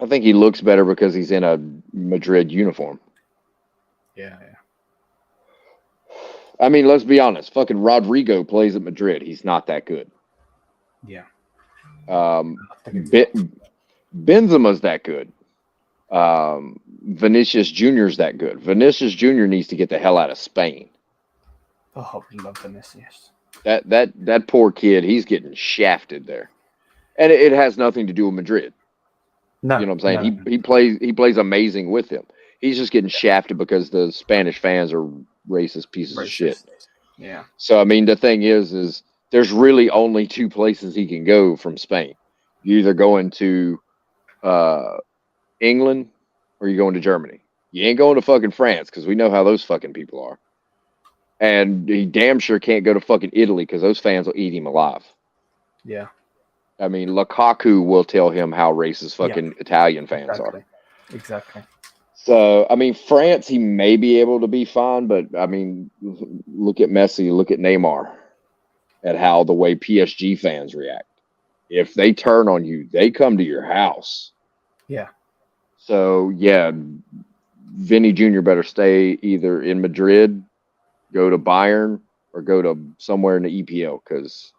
I think he looks better because he's in a Madrid uniform. Yeah. I mean, let's be honest. Fucking Rodrigo plays at Madrid. He's not that good. Yeah. Benzema's that good. Vinicius Jr.'s that good. Vinicius Jr. needs to get the hell out of Spain. Oh, we love Vinicius. That poor kid, he's getting shafted there. And it has nothing to do with Madrid. No. You know what I'm saying? No. He plays amazing with him. He's just getting shafted because the Spanish fans are racist pieces of shit. Yeah. So I mean, the thing is there's really only two places he can go from Spain. You're either going to England or you're going to Germany. You ain't going to fucking France because we know how those fucking people are. And he damn sure can't go to fucking Italy because those fans will eat him alive. Yeah. I mean, Lukaku will tell him how racist fucking Italian fans are. Exactly. So, I mean, France, he may be able to be fine, but, I mean, look at Messi, look at Neymar, at how the way PSG fans react. If they turn on you, they come to your house. Yeah. So, yeah, Vinny Jr. better stay either in Madrid, go to Bayern, or go to somewhere in the EPL, because,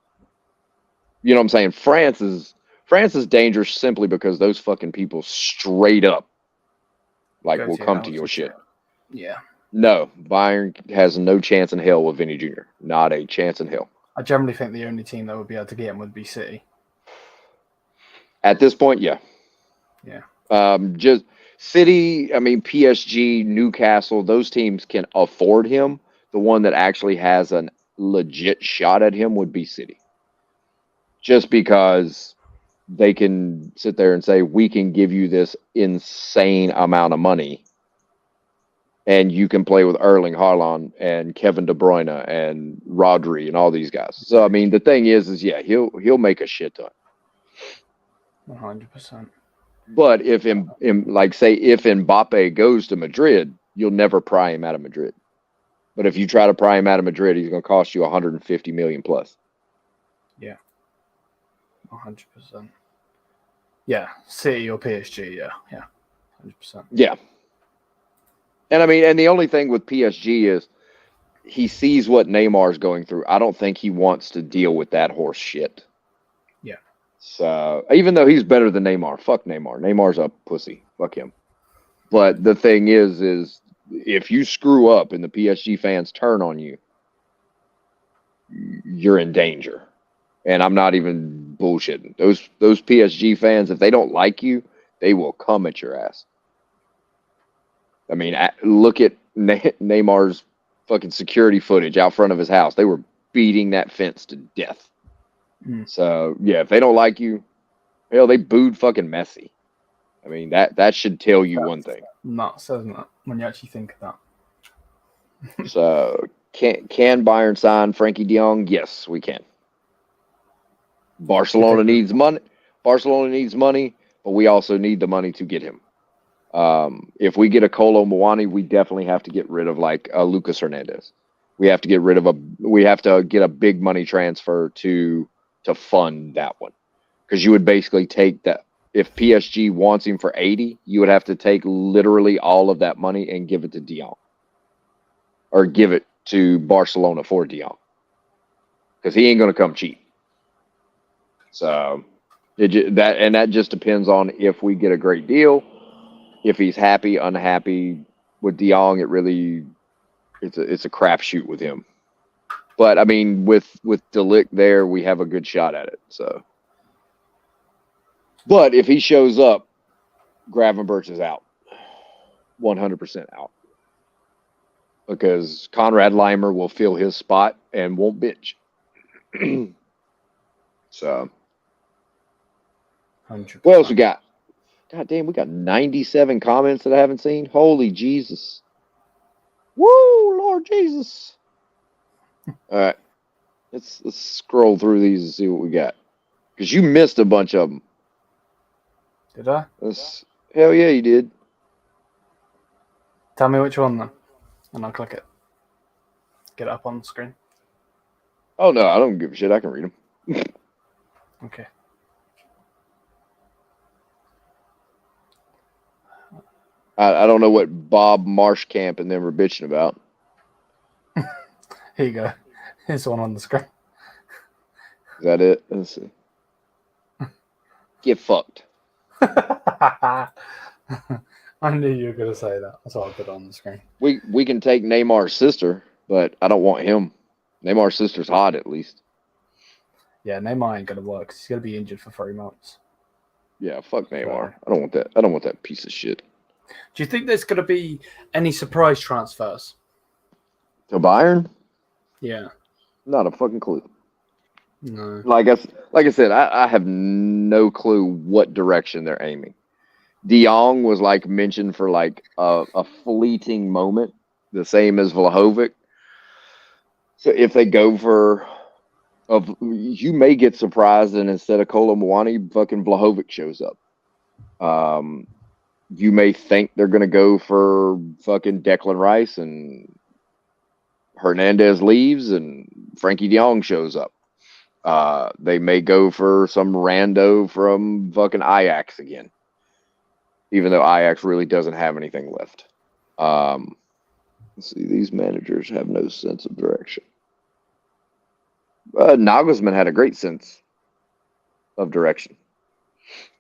you know what I'm saying, France is dangerous simply because those fucking people straight up will come to your shit. Yeah. No, Bayern has no chance in hell with Vinny Jr. Not a chance in hell. I generally think the only team that would be able to get him would be City. At this point, yeah. Yeah. Just City, I mean, PSG, Newcastle, those teams can afford him. The one that actually has a legit shot at him would be City. Just because they can sit there and say, we can give you this insane amount of money and you can play with Erling Haaland and Kevin De Bruyne and Rodri and all these guys. So, I mean, the thing is yeah, he'll make a shit ton. 100%. But if if Mbappe goes to Madrid, you'll never pry him out of Madrid. But if you try to pry him out of Madrid, he's going to cost you 150 million plus. Yeah. 100%. Yeah, City or PSG, yeah. 100%. Yeah. And I mean, and the only thing with PSG is he sees what Neymar's going through. I don't think he wants to deal with that horse shit. Yeah. So even though he's better than Neymar, fuck Neymar. Neymar's a pussy. Fuck him. But the thing is if you screw up and the PSG fans turn on you, you're in danger. And I'm not even bullshitting. Those PSG fans, if they don't like you, they will come at your ass. I mean, look at Neymar's fucking security footage out front of his house. They were beating that fence to death. Mm. So, yeah, if they don't like you, hell, they booed fucking Messi. I mean, that should tell you one thing. Nuts, doesn't it, when you actually think of that? So, can Bayern sign Frankie de Jong? Yes, we can. Barcelona needs money. Barcelona needs money, but we also need the money to get him. If we get a Kolo Muani, we definitely have to get rid of Lucas Hernández. We have to get a big money transfer to fund that one. Because you would basically take that. If PSG wants him for 80, you would have to take literally all of that money and give it to de Jong. Or give it to Barcelona for de Jong. Because he ain't going to come cheap. So that just depends on if we get a great deal. If he's happy, unhappy with de Jong, it's a crapshoot with him. But I mean, with De Ligt there, we have a good shot at it. So, but if he shows up, Gravenberch is out, 100% out, because Konrad Leimer will fill his spot and won't bitch. So, 100%. What else we got? God damn, we got 97 comments that I haven't seen. Holy Jesus. Woo, Lord Jesus. All right. Let's scroll through these and see what we got. Because you missed a bunch of them. Did I? Hell yeah, you did. Tell me which one then, and I'll click it. Get it up on the screen. Oh, no, I don't give a shit. I can read them. Okay. I don't know what Bob Marshkamp and them were bitching about. Here you go. Here's one on the screen. Is that it? Let's see. Get fucked. I knew you were going to say that. That's why I put it on the screen. We can take Neymar's sister, but I don't want him. Neymar's sister's hot, at least. Yeah, Neymar ain't going to work. He's going to be injured for 3 months. Yeah, fuck Neymar. I don't want that. I don't want that piece of shit. Do you think there's going to be any surprise transfers? To Bayern? Yeah. Not a fucking clue. No. Like I said, I have no clue what direction they're aiming. De Jong was like mentioned for like a fleeting moment, the same as Vlahovic. So if they go for, you may get surprised and instead of Kolo Muani, fucking Vlahovic shows up. You may think they're gonna go for fucking Declan Rice and Hernandez leaves and Frankie De Jong shows up. They may go for some rando from fucking Ajax again, even though Ajax really doesn't have anything left. Let's see, these managers have no sense of direction. Nagelsmann had a great sense of direction.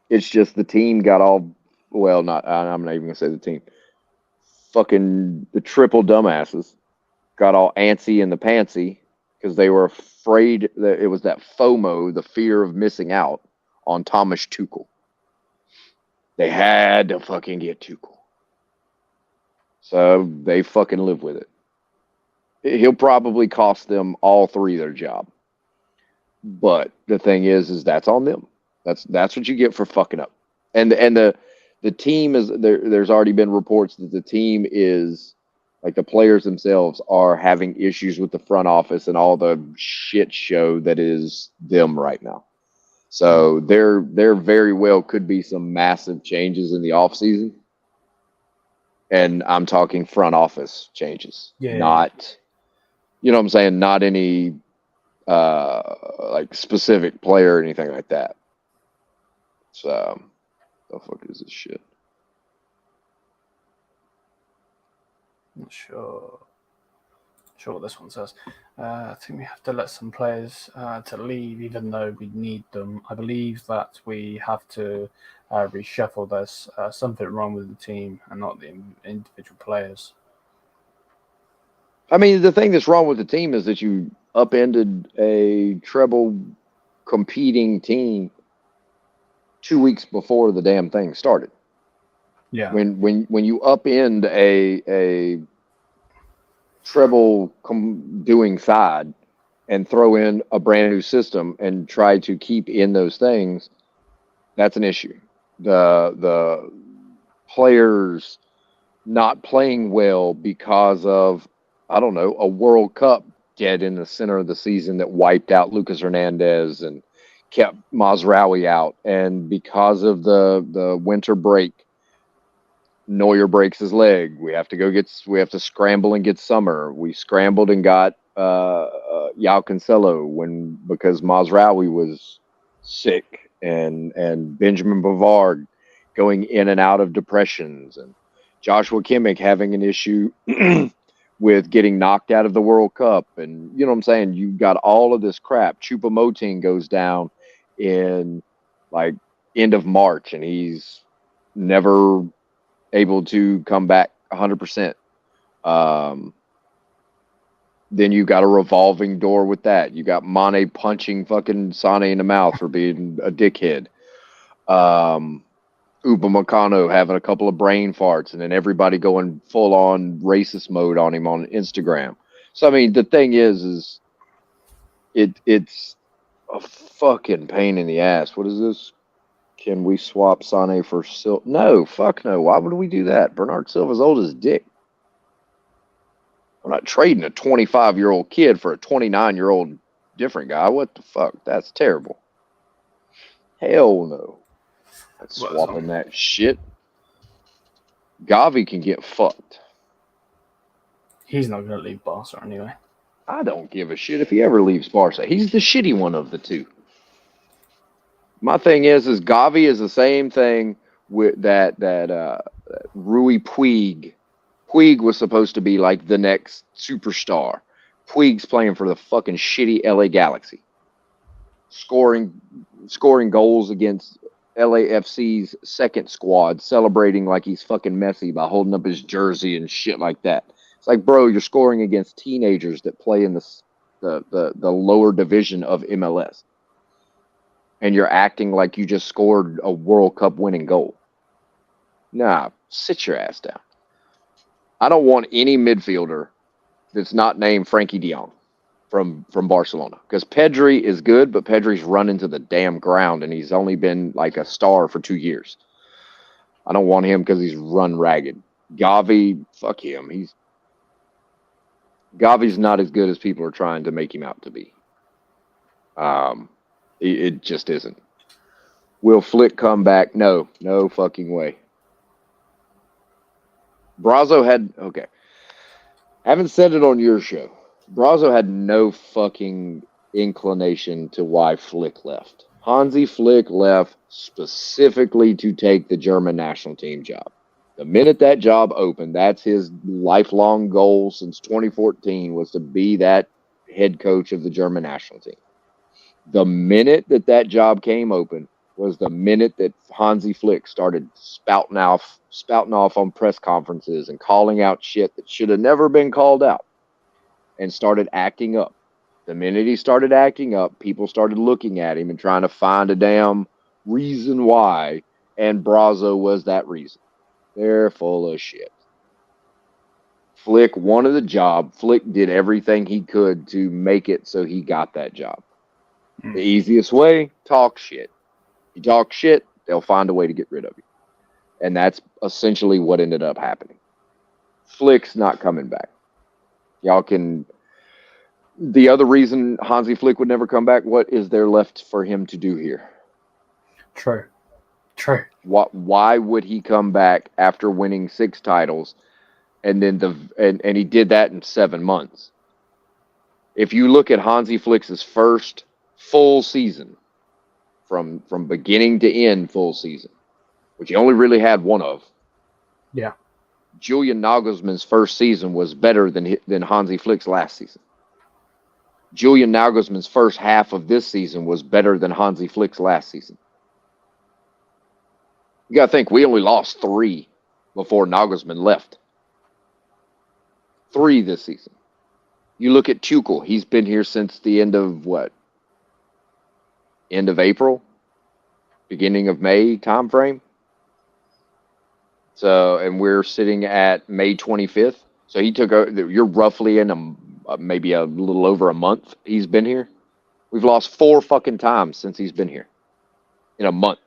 It's just the team got all, well, I'm not even going to say the team. Fucking the triple dumbasses got all antsy in the pantsy because they were afraid that it was that FOMO, the fear of missing out on Thomas Tuchel. They had to fucking get Tuchel. So they fucking live with it. He'll probably cost them all three their job. But the thing is that's on them. That's what you get for fucking up. And the team is there's already been reports that the team is, like, the players themselves are having issues with the front office and all the shit show that is them right now. So there very well could be some massive changes in the offseason. And I'm talking front office changes. Yeah. Not, you know what I'm saying, not any like specific player or anything like that. So the fuck is this shit? Not sure what this one says. I think we have to let some players to leave, even though we need them. I believe that we have to reshuffle. There's something wrong with the team and not the individual players. I mean, the thing that's wrong with the team is that you upended a treble competing team 2 weeks before the damn thing started. Yeah. When you upend a treble doing side and throw in a brand new system and try to keep in those things, that's an issue. The players not playing well because of, I don't know, a World Cup dead in the center of the season that wiped out Lucas Hernández and kept Mazraoui out, and because of the winter break, Neuer breaks his leg. We have to scramble and get Summer. We scrambled and got João Cancelo because Mazraoui was sick, and Benjamin Pavard going in and out of depressions, and Joshua Kimmich having an issue with getting knocked out of the World Cup. And you know what I'm saying? You got all of this crap. Choupo-Moting goes down in like end of March, and he's never able to come back 100%. Then you got a revolving door with that. You got Mane punching fucking Sane in the mouth for being a dickhead. Upamecano having a couple of brain farts, and then everybody going full on racist mode on him on Instagram. So I mean, the thing is it's a fucking pain in the ass. What is this? Can we swap Sane for Silva? No, fuck no. Why would we do that? Bernard Silva's old as dick. I'm not trading a 25-year-old kid for a 29-year-old different guy. What the fuck? That's terrible. Hell no. That's swapping that shit. Gavi can get fucked. He's not going to leave Barca anyway. I don't give a shit if he ever leaves Barca. He's the shitty one of the two. My thing is Gavi is the same thing with that Rui Puig. Puig was supposed to be like the next superstar. Puig's playing for the fucking shitty LA Galaxy, scoring goals against LAFC's second squad, celebrating like he's fucking Messi by holding up his jersey and shit like that. It's like, bro, you're scoring against teenagers that play in the lower division of MLS, and you're acting like you just scored a World Cup winning goal. Nah, sit your ass down. I don't want any midfielder that's not named Frankie de Jong from Barcelona, because Pedri is good, but Pedri's run into the damn ground, and he's only been like a star for 2 years. I don't want him because he's run ragged. Gavi, fuck him. Gavi's not as good as people are trying to make him out to be. It just isn't. Will Flick come back? No fucking way. Brazo had, okay. Haven't said it on your show. Brazo had no fucking inclination to why Flick left. Hansi Flick left specifically to take the German national team job. The minute that job opened, that's his lifelong goal since 2014, was to be that head coach of the German national team. The minute that job came open was the minute that Hansi Flick started spouting off on press conferences and calling out shit that should have never been called out, and started acting up. The minute he started acting up, people started looking at him and trying to find a damn reason why, and Brazo was that reason. They're full of shit. Flick wanted the job. Flick did everything he could to make it so he got that job. The easiest way, talk shit. You talk shit, they'll find a way to get rid of you. And that's essentially what ended up happening. Flick's not coming back. Y'all can... The other reason Hansi Flick would never come back, what is there left for him to do here? True. Why would he come back after winning 6 titles, and then and he did that in 7 months? If you look at Hansi Flick's first full season, from beginning to end full season, which he only really had one of. Yeah. Julian Nagelsmann's first season was better than Hansi Flick's last season. Julian Nagelsmann's first half of this season was better than Hansi Flick's last season. You got to think, we only lost 3 before Nagelsmann left. 3 this season. You look at Tuchel, he's been here since the end of what? End of April? Beginning of May time frame? So, and we're sitting at May 25th. So he took you're roughly in maybe a little over a month he's been here. We've lost 4 fucking times since he's been here. In a month.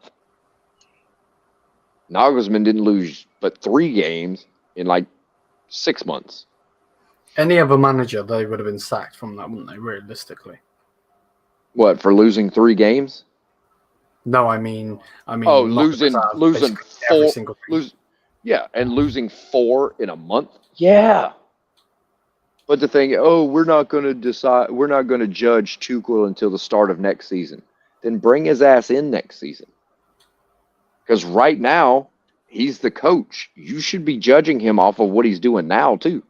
Nagelsmann didn't lose but 3 games in like 6 months. Any other manager, they would have been sacked from that, wouldn't they, realistically? What, for losing 3 games? No, I mean. Oh, losing 4. Single Yeah, and losing 4 in a month. Yeah. But the thing, we're not going to judge Tuchel until the start of next season. Then bring his ass in next season. Because right now, he's the coach. You should be judging him off of what he's doing now, too.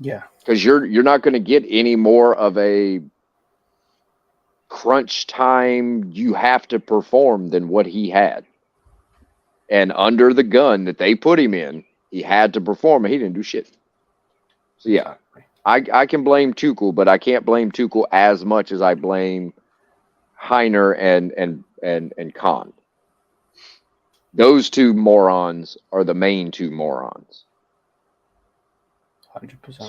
Yeah. Because you're not going to get any more of a crunch time, you have to perform than what he had. And under the gun that they put him in, he had to perform, and he didn't do shit. So, yeah, I can blame Tuchel, but I can't blame Tuchel as much as I blame Heiner and Kahn. Those 2 morons are the main 2 morons. 100%.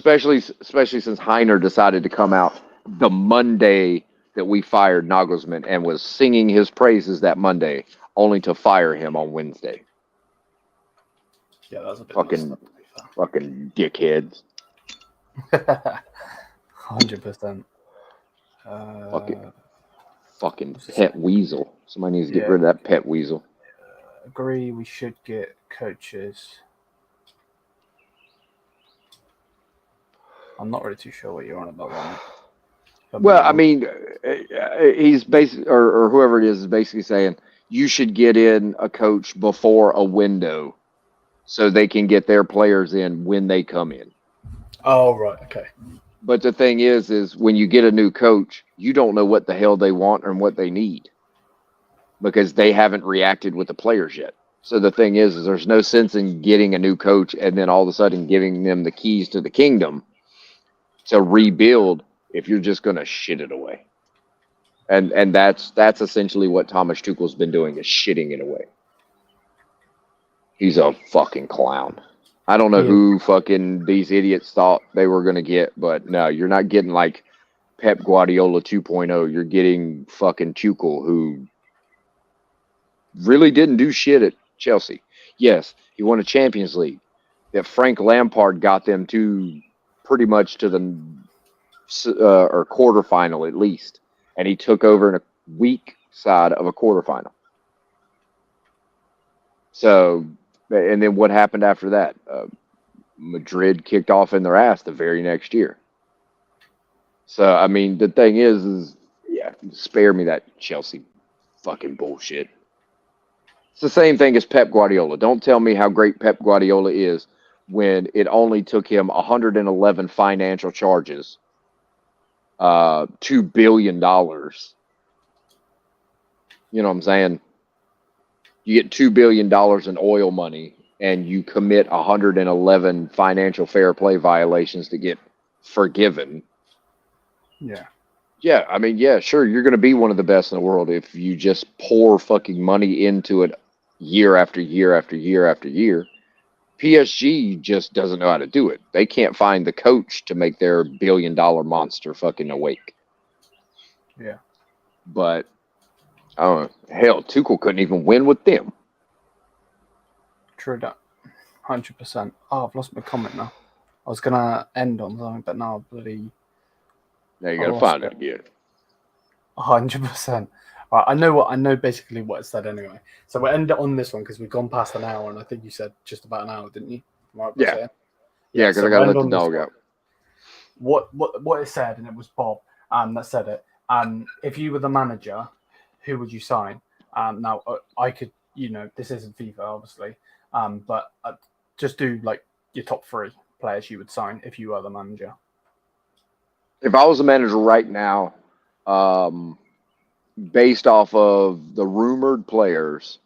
Especially since Heiner decided to come out the Monday that we fired Nagelsmann and was singing his praises that Monday, only to fire him on Wednesday. Yeah, that was a bit fucking dickheads. 100%. Fucking pet weasel. Somebody needs to get rid of that pet weasel. Agree, we should get coaches. I'm not really too sure what you're on about that. Well, I mean, he's basically, or whoever it is basically saying you should get in a coach before a window so they can get their players in when they come in. Oh, right. Okay. But the thing is when you get a new coach, you don't know what the hell they want and what they need because they haven't reacted with the players yet. So the thing is there's no sense in getting a new coach and then all of a sudden giving them the keys to the kingdom to rebuild if you're just going to shit it away. And that's essentially what Thomas Tuchel's been doing, is shitting it away. He's a fucking clown. I don't know who fucking these idiots thought they were going to get, but no, you're not getting like Pep Guardiola 2.0. You're getting fucking Tuchel, who really didn't do shit at Chelsea. Yes, he won a Champions League that Frank Lampard got them to pretty much to the or quarterfinal at least. And he took over in a weak side of a quarterfinal. So, and then what happened after that? Madrid kicked off in their ass the very next year. So, I mean, the thing is yeah, spare me that Chelsea fucking bullshit. It's the same thing as Pep Guardiola. Don't tell me how great Pep Guardiola is when it only took him 111 financial charges, $2 billion. You know what I'm saying? You get $2 billion in oil money and you commit 111 financial fair play violations to get forgiven. Yeah. Yeah, I mean, yeah, sure, you're going to be one of the best in the world if you just pour fucking money into it year after year after year after year. PSG just doesn't know how to do it. They can't find the coach to make their $1 billion monster fucking awake. Yeah. But, I don't know. Hell, Tuchel couldn't even win with them. True that. 100%. Oh, I've lost my comment now. I was going to end on something, but now I've bloody... Now you got to find it again. 100%. Right, I know basically what it said anyway. So we'll end it on this one because we've gone past an hour, and I think you said just about an hour, didn't you? Right, yeah. Yeah, because I got to let the dog out. What it said, and it was Bob that said it. If you were the manager, who would you sign? Now I could, this isn't FIFA obviously, but just do like your top 3 players you would sign if you were the manager. If I was a manager right now, based off of the rumored players,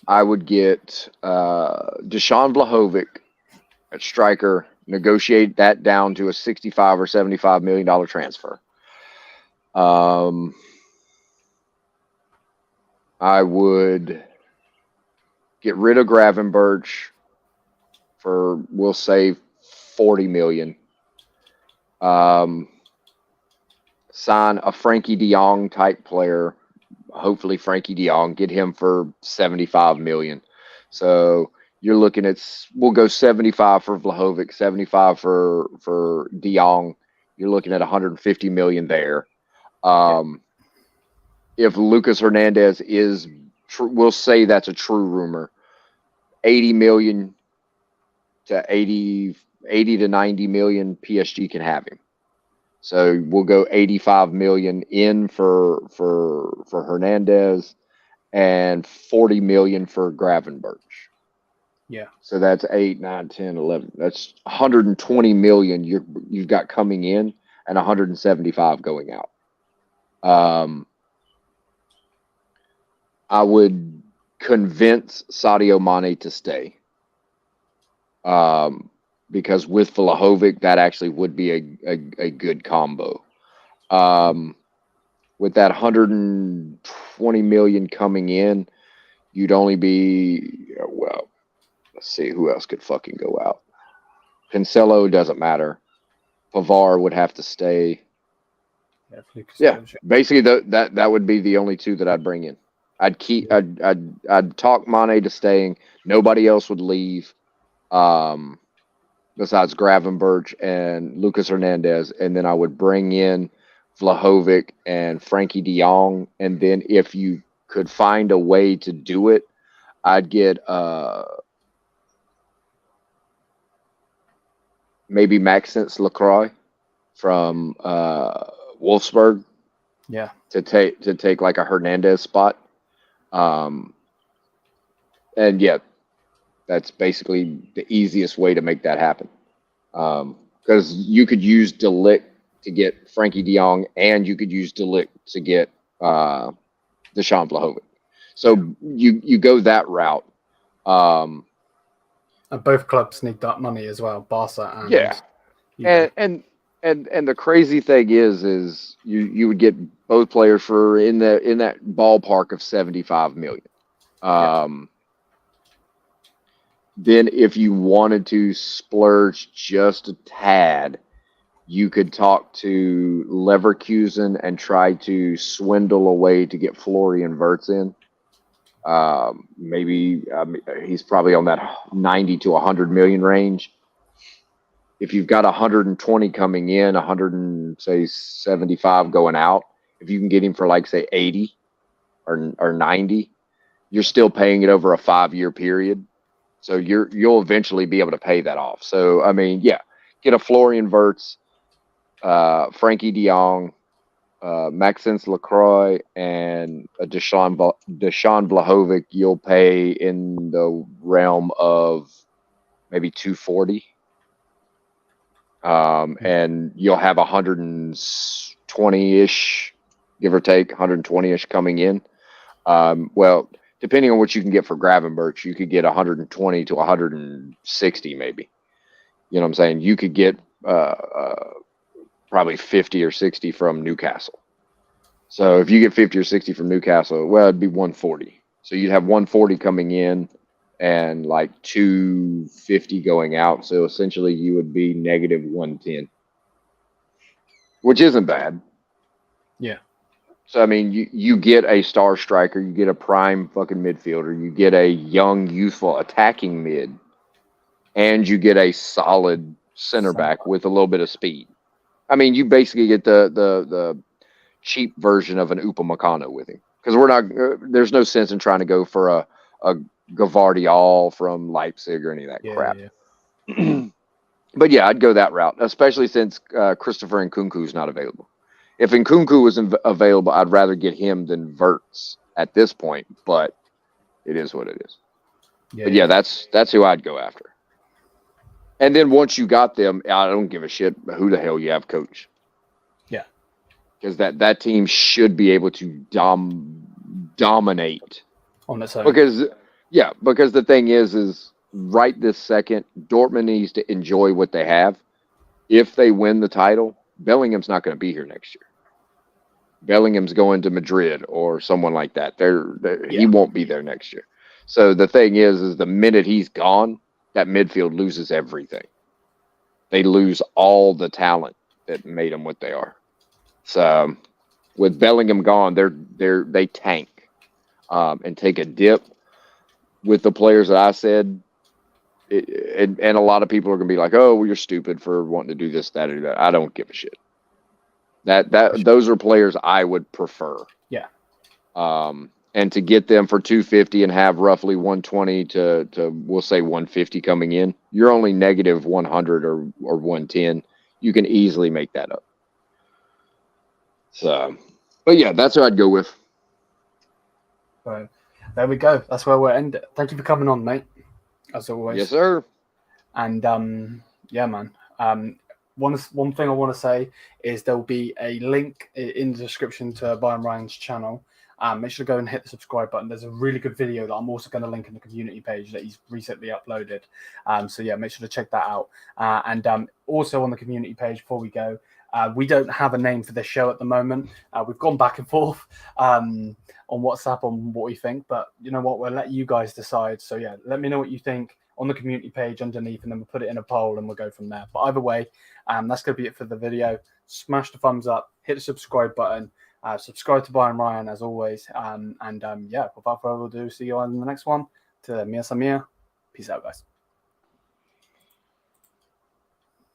I would get Dusan Vlahovic at striker, negotiate that down to a $65 or $75 million transfer. I would get rid of Gravenberch for, we'll say, $40 million. Sign a Frankie de Jong type player. Hopefully Frankie de Jong, get him for $75 million. So you're looking at, we'll go 75 for Vlahovic, 75 for de Jong. You're looking at $150 million there. If Lucas Hernández is, we'll say that's a true rumor, 80 million to 80 to 90 million, PSG can have him. So we'll go 85 million in for Hernandez and 40 million for Gravenberch. Yeah. So that's 8, 9, 10, 11. That's 120 million you've got coming in and 175 going out. I would convince Sadio Mane to stay. Because with Vlahovic, that actually would be a good combo. With that 120 million coming in, you'd only be, well, let's see who else could fucking go out. Cancelo doesn't matter. Pavard would have to stay. Yeah, basically that would be the only 2 that I'd bring in. I'd talk Mane to staying. Nobody else would leave. Besides Gravenberch and Lucas Hernandez, and then I would bring in Vlahovic and Frankie de Jong, and then if you could find a way to do it, I'd get maybe Maxence Lacroix from Wolfsburg, to take like a Hernandez spot, and yeah. That's basically the easiest way to make that happen. Because you could use De Ligt to get Frankie de Jong, and you could use De Ligt to get Dusan Vlahovic. So you go that route. And both clubs need that money as well, Barca and and the crazy thing is you would get both players for in that ballpark of 75 million. Then if you wanted to splurge just a tad, you could talk to Leverkusen and try to swindle away to get Florian Wirtz in. Maybe he's probably on that 90 to 100 million range. If you've got 120 coming in, 175 going out, if you can get him for like say 80 or 90, you're still paying it over a 5-year period. So you'll eventually be able to pay that off. So I mean, yeah, get a Florian Wirtz, Frankie de Jong, Maxence Lacroix, and a Dusan Vlahovic. You'll pay in the realm of maybe 240. And you'll have 120-ish, give or take, 120-ish coming in. Well, depending on what you can get for Gravenberch, you could get 120 to 160 maybe. You know what I'm saying? You could get probably 50 or 60 from Newcastle. So if you get 50 or 60 from Newcastle, well, it'd be 140. So you'd have 140 coming in and like 250 going out. So essentially you would be negative 110, which isn't bad. Yeah. So, I mean, you get a star striker, you get a prime fucking midfielder, you get a young, youthful attacking mid, and you get a solid center back with a little bit of speed. I mean, you basically get the cheap version of an Upamecano with him. Because there's no sense in trying to go for a Gvardiol from Leipzig or any of that crap. Yeah. But yeah, I'd go that route, especially since Christopher Nkunku's not available. If Nkunku was available, I'd rather get him than Wirtz at this point, but it is what it is. Yeah, but yeah, that's who I'd go after. And then once you got them, I don't give a shit who the hell you have coach. Yeah. Because that team should be able to dominate on its own. Because the thing is right this second, Dortmund needs to enjoy what they have. If they win the title, Bellingham's not going to be here next year. Bellingham's going to Madrid or someone like that. He won't be there next year. So the thing is the minute he's gone, that midfield loses everything. They lose all the talent that made them what they are. So with Bellingham gone, they tank and take a dip. With the players that I said, and a lot of people are going to be like, "Oh, well, you're stupid for wanting to do this, that, or that." I don't give a shit. Those are players I would prefer. Yeah. And to get them for 250 and have roughly 120 to we'll say 150 coming in, you're only negative 100 or 110. You can easily make that up. So, but yeah, that's what I'd go with. Right. There we go. That's where we'll end it. Thank you for coming on, mate. As always. Yes, sir. And yeah, man. One thing I want to say is there will be a link in the description to Bayern Ryan's channel. Make sure to go and hit the subscribe button. There's a really good video that I'm also going to link in the community page that he's recently uploaded. So yeah, make sure to check that out. And also on the community page, before we go, we don't have a name for this show at the moment. We've gone back and forth on WhatsApp on what we think, but you know what? We'll let you guys decide. So yeah, let me know what you think on the community page underneath, and then we'll put it in a poll and we'll go from there. But either way, that's going to be it for the video. Smash the thumbs up, hit the subscribe button, subscribe to Bayern Ryan as always. Yeah, without further ado, see you on the next one. To Mia Samir. Peace out, guys.